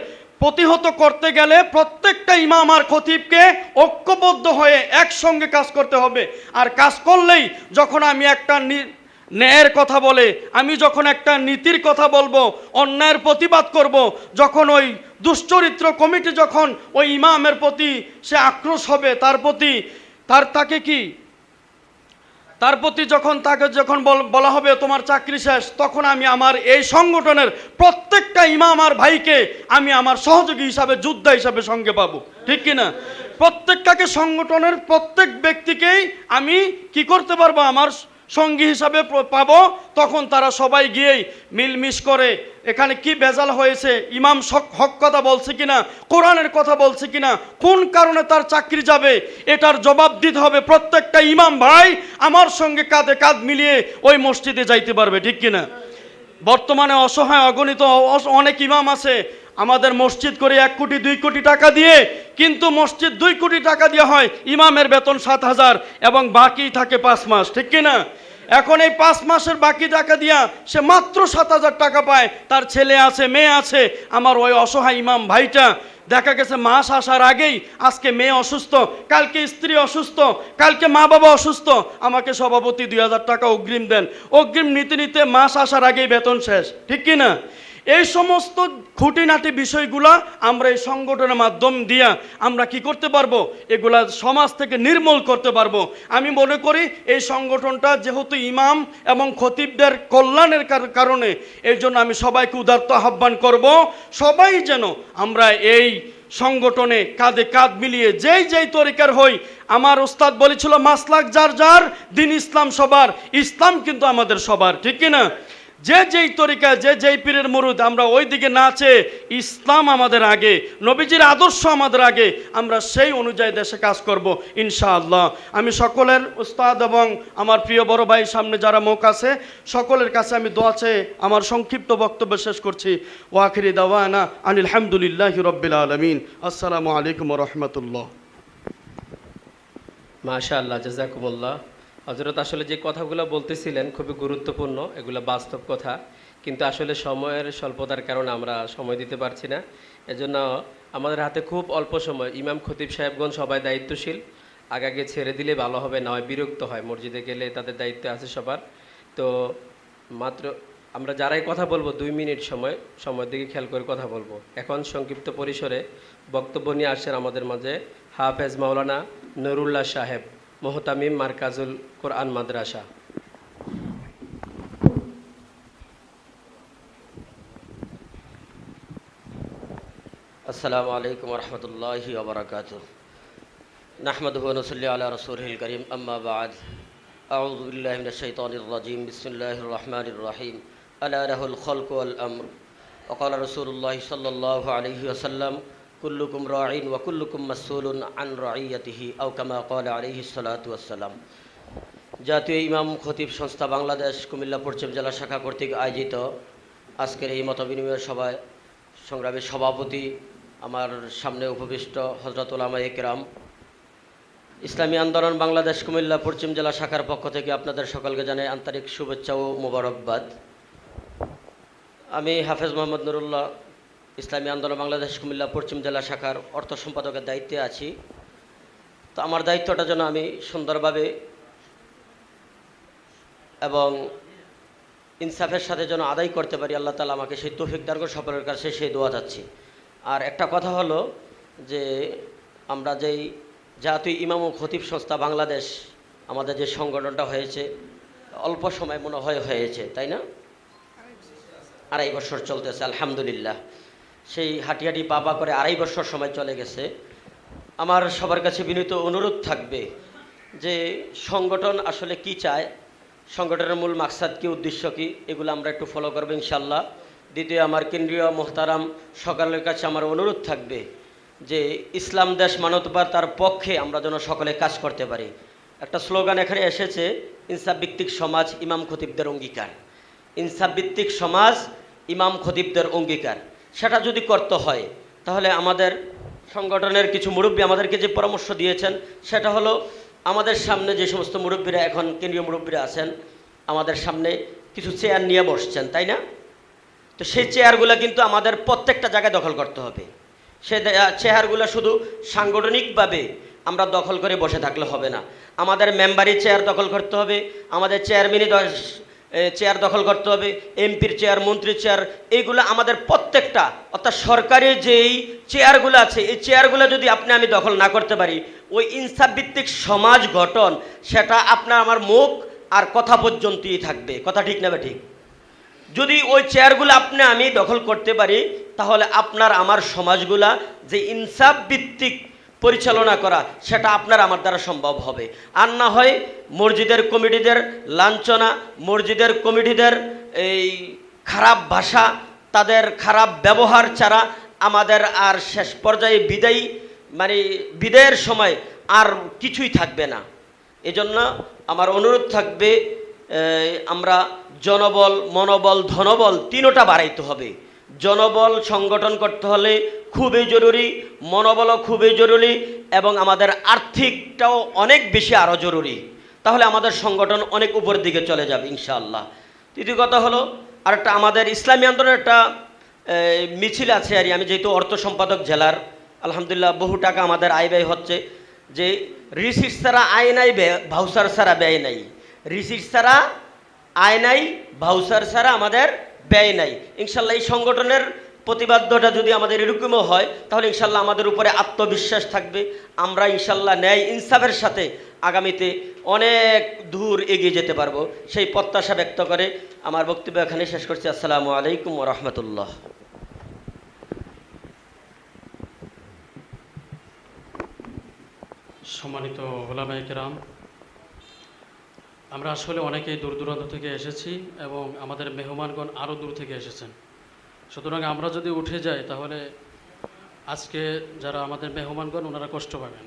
প্রতিহত করতে গেলে প্রত্যেকটা ইমাম আর খতিবকে ঐক্যবদ্ধ হয়ে একসঙ্গে কাজ করতে হবে। আর কাজ করলেই যখন আমি একটা ন্যায়ের কথা বলে, আমি যখন একটা নীতির কথা বলবো, অন্যায়ের প্রতিবাদ করব, যখন ওই দুশ্চরিত্র কমিটি যখন ওই ইমামের প্রতি সে আক্রোশ হবে, তাকে যখন বলা হবে তোমার চাকরি শেষ, তখন আমি আমার এই সংগঠনের প্রত্যেকটা ইমাম আর ভাইকে আমি আমার সহযোগী হিসাবে, যোদ্ধা হিসাবে সঙ্গে পাবো, ঠিক কিনা? প্রত্যেকটাকে সংগঠনের প্রত্যেক ব্যক্তিকেই আমি কি করতে পারবো, আমার সঙ্গী হিসাবে পাবো। তখন তারা সবাই গিয়েই মিলমিশ করে এখানে কি ভেজাল হয়েছে, ইমাম হক কথা বলছে কিনা, কোরআনের কথা বলছে কিনা, কোন কারণে তার চাকরি যাবে, এটার জবাব দিতে হবে। প্রত্যেকটা ইমাম ভাই আমার সঙ্গে কাঁধে কাঁধ মিলিয়ে ওই মসজিদে যাইতে পারবে, ঠিক কিনা? বর্তমানে অসহায় অগণিত অনেক ইমাম আছে, আমাদের মসজিদ করে 1 কোটি 2 কোটি টাকা দিয়ে, কিন্তু মসজিদ 2 কোটি টাকা দেওয়া হয়, ইমামের বেতন 7,000 এবং বাকি থাকে 5 মাস, ঠিক কিনা? এখন এই 5 মাসের বাকি টাকা দিয়া সে মাত্র 7,000 টাকা পায়, তার ছেলে আছে, মেয়ে আছে। আমার ওই অসহায় ইমাম ভাইটা দেখা গেছে মাস আসার আগেই আজকে মেয়ে অসুস্থ, কালকে স্ত্রী অসুস্থ, কালকে মা বাবা অসুস্থ, আমাকে সভাপতি 2,000 টাকা অগ্রিম দেন, অগ্রিম নিতে নিতে মাস আসার আগেই বেতন শেষ, ঠিক কিনা? এই সমস্ত খুঁটিনাটি বিষয়গুলা আমরা এই সংগঠনের মাধ্যম দিয়া আমরা কি করতে পারবো, এগুলা সমাজ থেকে নির্মূল করতে পারবো। আমি মনে করি এই সংগঠনটা যেহেতু ইমাম এবং খতিবদের কল্যাণের কারণে, এই জন্য আমি সবাইকে উদারত আহ্বান করব, সবাই যেন আমরা এই সংগঠনে কাঁধে কাঁধ মিলিয়ে যেই তরিকার হই। আমার উস্তাদ বলেছিল মাসলাক যার যার, দিন ইসলাম সবার, ইসলাম কিন্তু আমাদের সবার, ঠিক কিনা? যেই তরিকা, যেই পীরের মুরিদ, আমরা ওই দিকে না চেয়ে ইসলাম আমাদের আগে, নবীজির আদর্শ আমাদের আগে, আমরা সেই অনুযায়ী দেশে কাজ করব ইনশাআল্লাহ। আমি সকলের উস্তাদ এবং আমার প্রিয় বড় ভাই সামনে যারা মুখ আছে সকলের কাছে আমি দোয়া চেয়ে আমার সংক্ষিপ্ত বক্তব্য শেষ করছি। ওয়াখিরি দাওয়ানা আনিল হামদুলিল্লাহি রাব্বিল আলামিন। আসসালামু আলাইকুম ওয়া রাহমাতুল্লাহ। মাশাআল্লাহ, জাযাকুমুল্লাহ। হযরত আসলে যে কথাগুলো বলতেছিলেন খুবই গুরুত্বপূর্ণ, এগুলো বাস্তব কথা, কিন্তু আসলে সময়ের স্বল্পতার কারণে আমরা সময় দিতে পারছি না। এজন্য আমাদের হাতে খুব অল্প সময়। ইমাম খতিব সাহেবগণ সবাই দায়িত্বশীল, আগে ছেড়ে দিলে ভালো হবে, না হয় বিরক্ত হয়। মসজিদে গেলে তাদের দায়িত্ব আছে সবার। তো মাত্র আমরা যারাই কথা বলবো 2 মিনিট সময়ের দিকে খেয়াল করে কথা বলবো। এখন সংক্ষিপ্ত পরিসরে বক্তব্য নিয়ে আসছেন আমাদের মাঝে হাফেজ মাওলানা নুরুল্লাহ সাহেব, মোহতামিম মারকাজুল কোরআন মাদ্রাসা। আসসালামু আলাইকুম ওয়া রাহমাতুল্লাহি ওয়া বারাকাতুহু। নাহমাদুহু ওয়া নুসাল্লি আলা রাসূলিল কারীম, আম্মা বা'দ। আউযু বিল্লাহি মিনাশ শাইতানির রাজীম। বিসমিল্লাহির রহমানির রহিম। আলা লাহুল খালকু ওয়াল আমর। ওয়া ক্বালা রাসূলুল্লাহি সাল্লাল্লাহু আলাইহি ওয়াসাল্লাম কুল্লুকুম রাঈন ওয়া কুল্লুকুম মাসউলুন আন রাঈয়াতিহি আও কামা ক্বালা আলাইহিস সালাতু ওয়াস সালাম। জাতীয় ইমাম খতিব সংস্থা বাংলাদেশ কুমিল্লা পশ্চিম জেলা শাখা কর্তৃক আয়োজিত আজকের এই মতবিনিময় সভায় সংগ্রামী সভাপতি, আমার সামনে উপবিষ্ট হযরত উলামায়ে কেরাম, ইসলামী আন্দোলন বাংলাদেশ কুমিল্লা পশ্চিম জেলা শাখার পক্ষ থেকে আপনাদের সকলকে জানাই আন্তরিক শুভেচ্ছা ও মোবারকবাদ। আমি হাফেজ মোহাম্মদ নুরুল্লাহ, ইসলামী আন্দোলন বাংলাদেশ কুমিল্লা পশ্চিম জেলা শাখার অর্থ সম্পাদকের দায়িত্বে আছি। তো আমার দায়িত্বটা যেন আমি সুন্দরভাবে এবং ইনসাফের সাথে যেন আদায় করতে পারি, আল্লাহ তাআলা আমাকে সেই তৌফিক দান করে সকলের কাছে সেই দোয়া যাচ্ছি। আর একটা কথা হলো যে আমরা যেই জাতীয় ইমাম ও খতিব সংস্থা বাংলাদেশ, আমাদের যে সংগঠনটা হয়েছে অল্প সময় মনে হয় হয়েছে, তাই না? 2.5 বছর চলতেছে আলহামদুলিল্লাহ। সেই হাঁটি হাঁটি পা করে 2.5 বছর সময় চলে গেছে। আমার সবার কাছে বিনীত অনুরোধ থাকবে যে সংগঠন আসলে কি চায়, সংগঠনের মূল মাকসাদ কি, উদ্দেশ্য কি, এগুলো আমরা একটু ফলো করবো ইনশাল্লাহ। দ্বিতীয়, আমার কেন্দ্রীয় মোহতারাম সকলের কাছে আমার অনুরোধ থাকবে যে ইসলাম দেশ মানবতার পক্ষে আমরা যেন সকলে কাজ করতে পারি। একটা স্লোগান এখানে এসেছে, ইনসাফ ভিত্তিক সমাজ ইমাম খতিবদের অঙ্গীকার। ইনসাফ ভিত্তিক সমাজ ইমাম খতিবদের অঙ্গীকার, সেটা যদি করতে হয় তাহলে আমাদের সংগঠনের কিছু মুরব্বী আমাদেরকে যে পরামর্শ দিয়েছেন সেটা হলো, আমাদের সামনে যে সমস্ত মুরব্বীরা এখন কেন্দ্রীয় মুরব্বীরা আছেন আমাদের সামনে কিছু চেয়ার নিয়ে বসছেন, তাই না? তো সেই চেয়ারগুলো কিন্তু আমাদের প্রত্যেকটা জায়গায় দখল করতে হবে। সে চেয়ারগুলো শুধু সাংগঠনিকভাবে আমরা দখল করে বসে থাকলে হবে না, আমাদের মেম্বারি চেয়ার দখল করতে হবে, আমাদের চেয়ারম্যানই চেয়ার দখল করতে হবে, এমপির চেয়ার, মন্ত্রীর চেয়ার, এইগুলো আমাদের প্রত্যেকটা, অর্থাৎ সরকারি যেই চেয়ারগুলো আছে এই চেয়ারগুলো যদি আপনি আমি দখল না করতে পারি, ওই ইনসাফ ভিত্তিক সমাজ গঠন সেটা আপনার আমার মুখ আর কথা পর্যন্তই থাকবে। কথা ঠিক না ঠিক? যদি ওই চেয়ারগুলো আপনি আমি দখল করতে পারি তাহলে আপনার আমার সমাজগুলা যে ইনসাফ ভিত্তিক পরিচালনা করা সেটা আপনার আমার দ্বারা সম্ভব হবে। আর না হয় মসজিদের কমিটিদের লাঞ্ছনা, মসজিদের কমিটিদের এই খারাপ ভাষা, তাদের খারাপ ব্যবহার ছাড়া আমাদের আর শেষ পর্যায়ে বিদায়ের সময় আর কিছুই থাকবে না। এজন্য আমার অনুরোধ থাকবে, আমরা জনবল, মনোবল, ধনবল তিনোটা বাড়াইতে হবে। জনবল সংগঠন করতে হলে খুবই জরুরি, মনোবলও খুবই জরুরি, এবং আমাদের আর্থিকটাও অনেক বেশি আরও জরুরি। তাহলে আমাদের সংগঠন অনেক উপরের দিকে চলে যাবে ইনশাআল্লাহ। তৃতীয় কথা হলো, আরেকটা আমাদের ইসলামী আন্দোলনের একটা মিছিল আছে। আর আমি যেহেতু অর্থ সম্পাদক জেলার, আলহামদুলিল্লাহ বহু টাকা আমাদের আয় ব্যয় হচ্ছে। যে রিসিট ছাড়া আয় নাই, ভাউচার ছাড়া ব্যয় নাই। রিসিট ছাড়া আয় নাই, ভাউচার ছাড়া আমাদের ব্যয় নাই। ইনশাল্লাহ এই সংগঠনের প্রতিবাদ্যটা যদি আমাদের এরকমও হয় তাহলে ইনশাল্লাহ আমাদের উপরে আত্মবিশ্বাস থাকবে। আমরা ইনশাল্লাহ ন্যায় ইনসাফের সাথে আগামীতে অনেক দূর এগিয়ে যেতে পারবো, সেই প্রত্যাশা ব্যক্ত করে আমার বক্তব্য এখানে শেষ করছি। আসসালামু আলাইকুম ওয়া রাহমাতুল্লাহ। সম্মানিত ওলামায়ে কেরাম, আমরা আসলে অনেকেই দূর দূরান্ত থেকে এসেছি এবং আমাদের মেহমানগণ আরও দূর থেকে এসেছেন। সুতরাং আমরা যদি উঠে যাই তাহলে আজকে যারা আমাদের মেহমানগণ ওনারা কষ্ট পাবেন।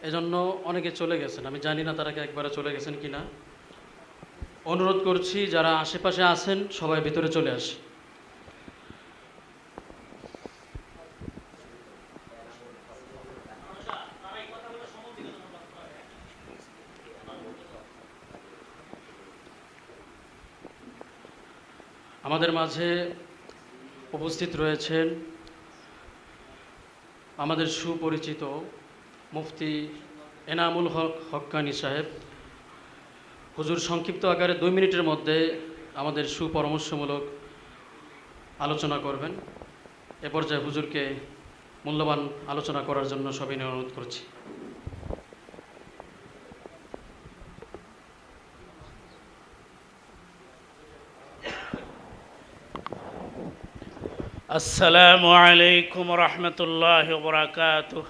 এজন্য অনেকে চলে গেছেন, আমি জানি না তারা কি একবারে চলে গেছেন কি না। অনুরোধ করছি যারা আশেপাশে আছেন সবাই ভিতরে চলে আসে। আমাদের মাঝে উপস্থিত রয়েছেন আমাদের সুপরিচিত মুফতি এনামুল হক হক্কানি সাহেব। হুজুর সংক্ষিপ্ত আকারে 2 মিনিটের মধ্যে আমাদের সুপরামর্শমূলক আলোচনা করবেন। এ পর্যায়ে হুজুরকে মূল্যবান আলোচনা করার জন্য সবিনয় অনুরোধ করছি। আসসালামু আলাইকুম রহমতুল্লাহ বরকাতুহ।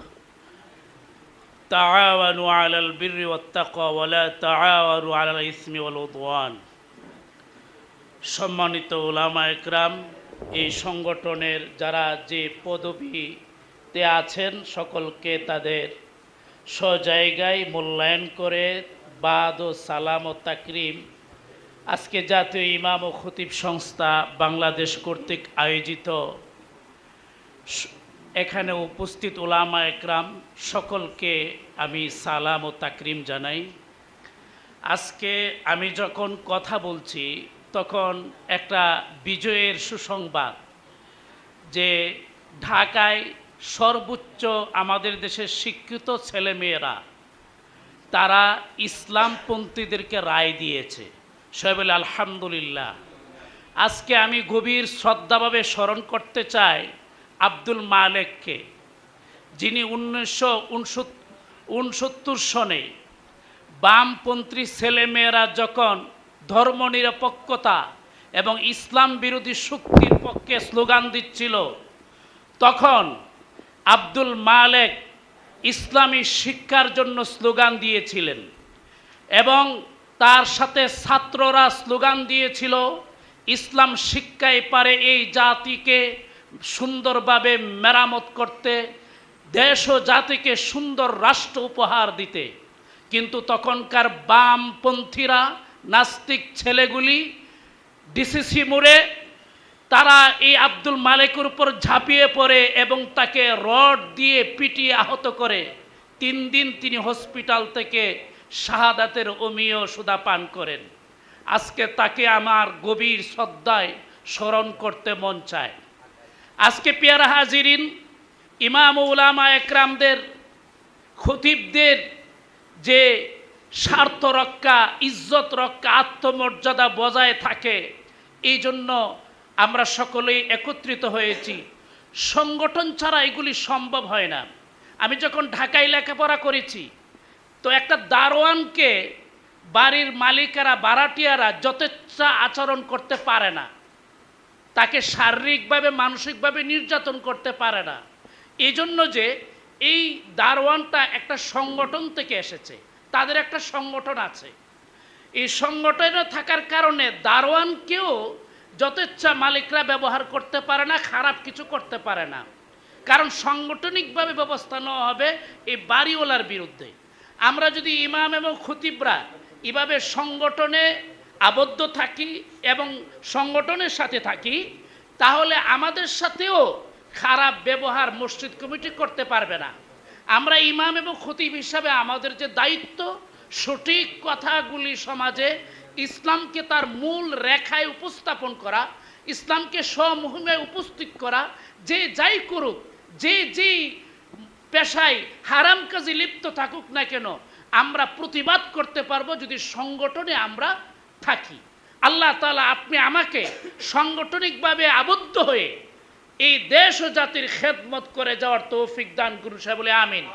তাআওয়ানু আলাল বিররি ওয়াত তাকওয়া ওয়া লা তাআওয়ানু আলাল ইসমি ওয়াল উদওয়ান। সম্মানিত উলামা একরাম, এই সংগঠনের যারা যে পদবিতে আছেন সকলকে তাদের স্বজায়গায় মূল্যায়ন করে বাদ ও সালাম ও তাকরিম আজকে জাতীয় ইমাম ও খতিব সংস্থা বাংলাদেশ কর্তৃক আয়োজিত এখানে উপস্থিত উলামা একরাম সকলকে আমি সালাম ও তাকরিম জানাই। আজকে আমি যখন কথা বলছি তখন একটা বিজয়ের সুসংবাদ যে ঢাকায় সর্বোচ্চ আমাদের দেশের শিক্ষিত ছেলেমেয়েরা তারা ইসলামপন্থীদেরকে রায় দিয়েছে। সবাই বলে আলহামদুলিল্লাহ। আজকে আমি গভীর শ্রদ্ধাভাবে স্মরণ করতে চাই আব্দুল মালেককে, যিনি 1969 সনে বামপন্থী ছেলেমেয়েরা যখন ধর্মনিরপেক্ষতা এবং ইসলাম বিরোধী শক্তির পক্ষে স্লোগান দিচ্ছিল, তখন আব্দুল মালেক ইসলামী শিক্ষার জন্য স্লোগান দিয়েছিলেন এবং তার সাথে ছাত্ররা স্লোগান দিয়েছিল ইসলাম শিক্ষায় পারে এই জাতিকে সুন্দরভাবে মেরামত করতে, দেশ ও জাতিকে সুন্দর রাষ্ট্র উপহার দিতে। কিন্তু তখনকার বামপন্থীরা, নাস্তিক ছেলেগুলি ডিসিসি মোড়ে তারা এই আব্দুল মালেকের উপর ঝাঁপিয়ে পড়ে এবং তাকে রড দিয়ে পিটিয়ে আহত করে। 3 দিন তিনি হসপিটাল থেকে শাহাদাতের অমীয় সুধা পান করেন। আজকে তাকে আমার গভীর শ্রদ্ধায় স্মরণ করতে মন চায়। আজকে পেয়ারা হাজিরিন, ইমাম উলামা একরামদের, খতিবদের যে স্বার্থ রক্ষা, ইজ্জত রক্ষা, আত্মমর্যাদা বজায় থাকে, এই জন্য আমরা সকলেই একত্রিত হয়েছি। সংগঠন ছাড়া এগুলি সম্ভব হয় না। আমি যখন ঢাকায় লেখাপড়া করেছি, তো একটা দারোয়ানকে বাড়ির মালিকেরা, বারাটিয়ারা যথেচ্ছা আচরণ করতে পারে না, তাকে শারীরিকভাবে মানসিকভাবে নির্যাতন করতে পারে না। এই জন্য যে এই দারোয়ানটা একটা সংগঠন থেকে এসেছে, তাদের একটা সংগঠন আছে। এই সংগঠনে থাকার কারণে দারোয়ানকেও যথেচ্ছা মালিকরা ব্যবহার করতে পারে না, খারাপ কিছু করতে পারে না, কারণ সাংগঠনিকভাবে ব্যবস্থা নেওয়া হবে এই বাড়িওয়ালার বিরুদ্ধে। আমরা যদি ইমাম এবং খতিবরা এভাবে সংগঠনে আবদ্ধ থাকি এবং সংগঠনের সাথে থাকি, তাহলে আমাদের সাথেও খারাপ ব্যবহার মসজিদ কমিটি করতে পারবে না। আমরা ইমাম এবং খতিব হিসাবে আমাদের যে দায়িত্ব, সঠিক কথাগুলি সমাজে ইসলামকে তার মূল রেখায় উপস্থাপন করা, ইসলামকে স্বমহিমায় উপস্থিত করা। যে যাই করুক, যে যেই পেশায় হারাম কাজে লিপ্ত থাকুক না কেন, আমরা প্রতিবাদ করতে পারবো যদি সংগঠনে আমরা থাকি। আল্লাহ তাআলা আপনি আমাকে সাংগঠনিকভাবে আবদ্ধ হয়ে এই দেশ ও জাতির খেদমত করে যাওয়ার তৌফিক দান করুন, সাহেব বলে আমিন।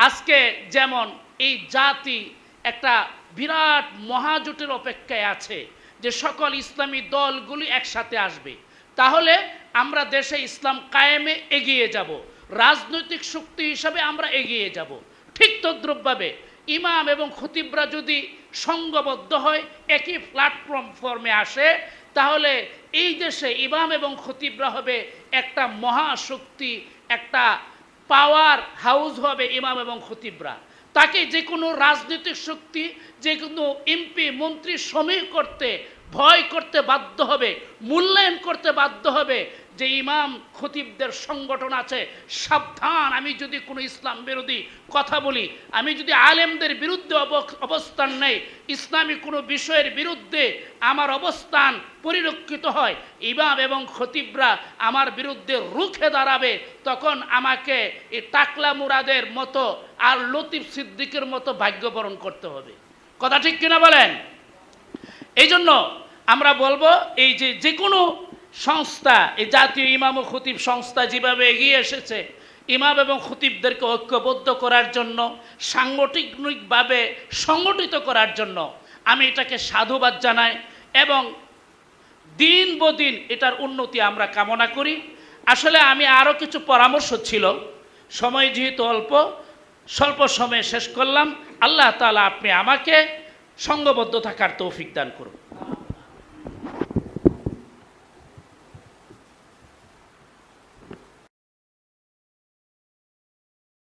আজকে যেমন এই জাতি একটা বিরাট মহাজোটের অপেক্ষায় আছে যে সকল ইসলামী দলগুলি একসাথে আসবে, তাহলে আমরা দেশে ইসলাম কায়েমে এগিয়ে যাব, রাজনৈতিক শক্তি হিসাবে আমরা এগিয়ে যাব। ঠিক তদ্রুপভাবে ইমাম এবং খতিবরা যদি সংঘবদ্ধ হয়, একই প্ল্যাটফর্মে আসে, তাহলে এই দেশে ইমাম এবং খতিবরা হবে একটা মহাশক্তি, একটা পাওয়ার হাউস হবে ইমাম এবং খতিবরা। তাকে যে কোনো রাজনৈতিক শক্তি, যে কোনো এমপি মন্ত্রী সমীহ করতে, ভয় করতে বাধ্য হবে, মূল্যায়ন করতে বাধ্য হবে যে ইমাম খতিবদের সংগঠন আছে। সাবধান, আমি যদি কোনো ইসলাম বিরোধী কথা বলি, আমি যদি আলেমদের বিরুদ্ধে অবস্থান নেই, ইসলামী কোনো বিষয়ের বিরুদ্ধে আমার অবস্থান পরিলক্ষিত হয়, ইমাম এবং খতিবরা আমার বিরুদ্ধে রুখে দাঁড়াবে, তখন আমাকে এই টাকলা মুরাদের মতো আর লতিফ সিদ্দিকের মতো ভাগ্যবরণ করতে হবে। কথা ঠিক কিনা বলেন? এই জন্য আমরা বলবো এই যে কোনো সংস্থা, এই জাতীয় ইমাম ও খতিব সংস্থা যেভাবে এগিয়ে এসেছে ইমাম এবং খতিবদেরকে ঐক্যবদ্ধ করার জন্য, সাংগঠনিকভাবে সংগঠিত করার জন্য, আমি এটাকে সাধুবাদ জানাই এবং দিন বদিন এটার উন্নতি আমরা কামনা করি। আসলে আমি আরও কিছু পরামর্শ ছিল, সময় যেহেতু অল্প, স্বল্প সময়ে শেষ করলাম। আল্লাহ তাআলা আপনি আমাকে সংঘবদ্ধ থাকার তৌফিক দান করুন।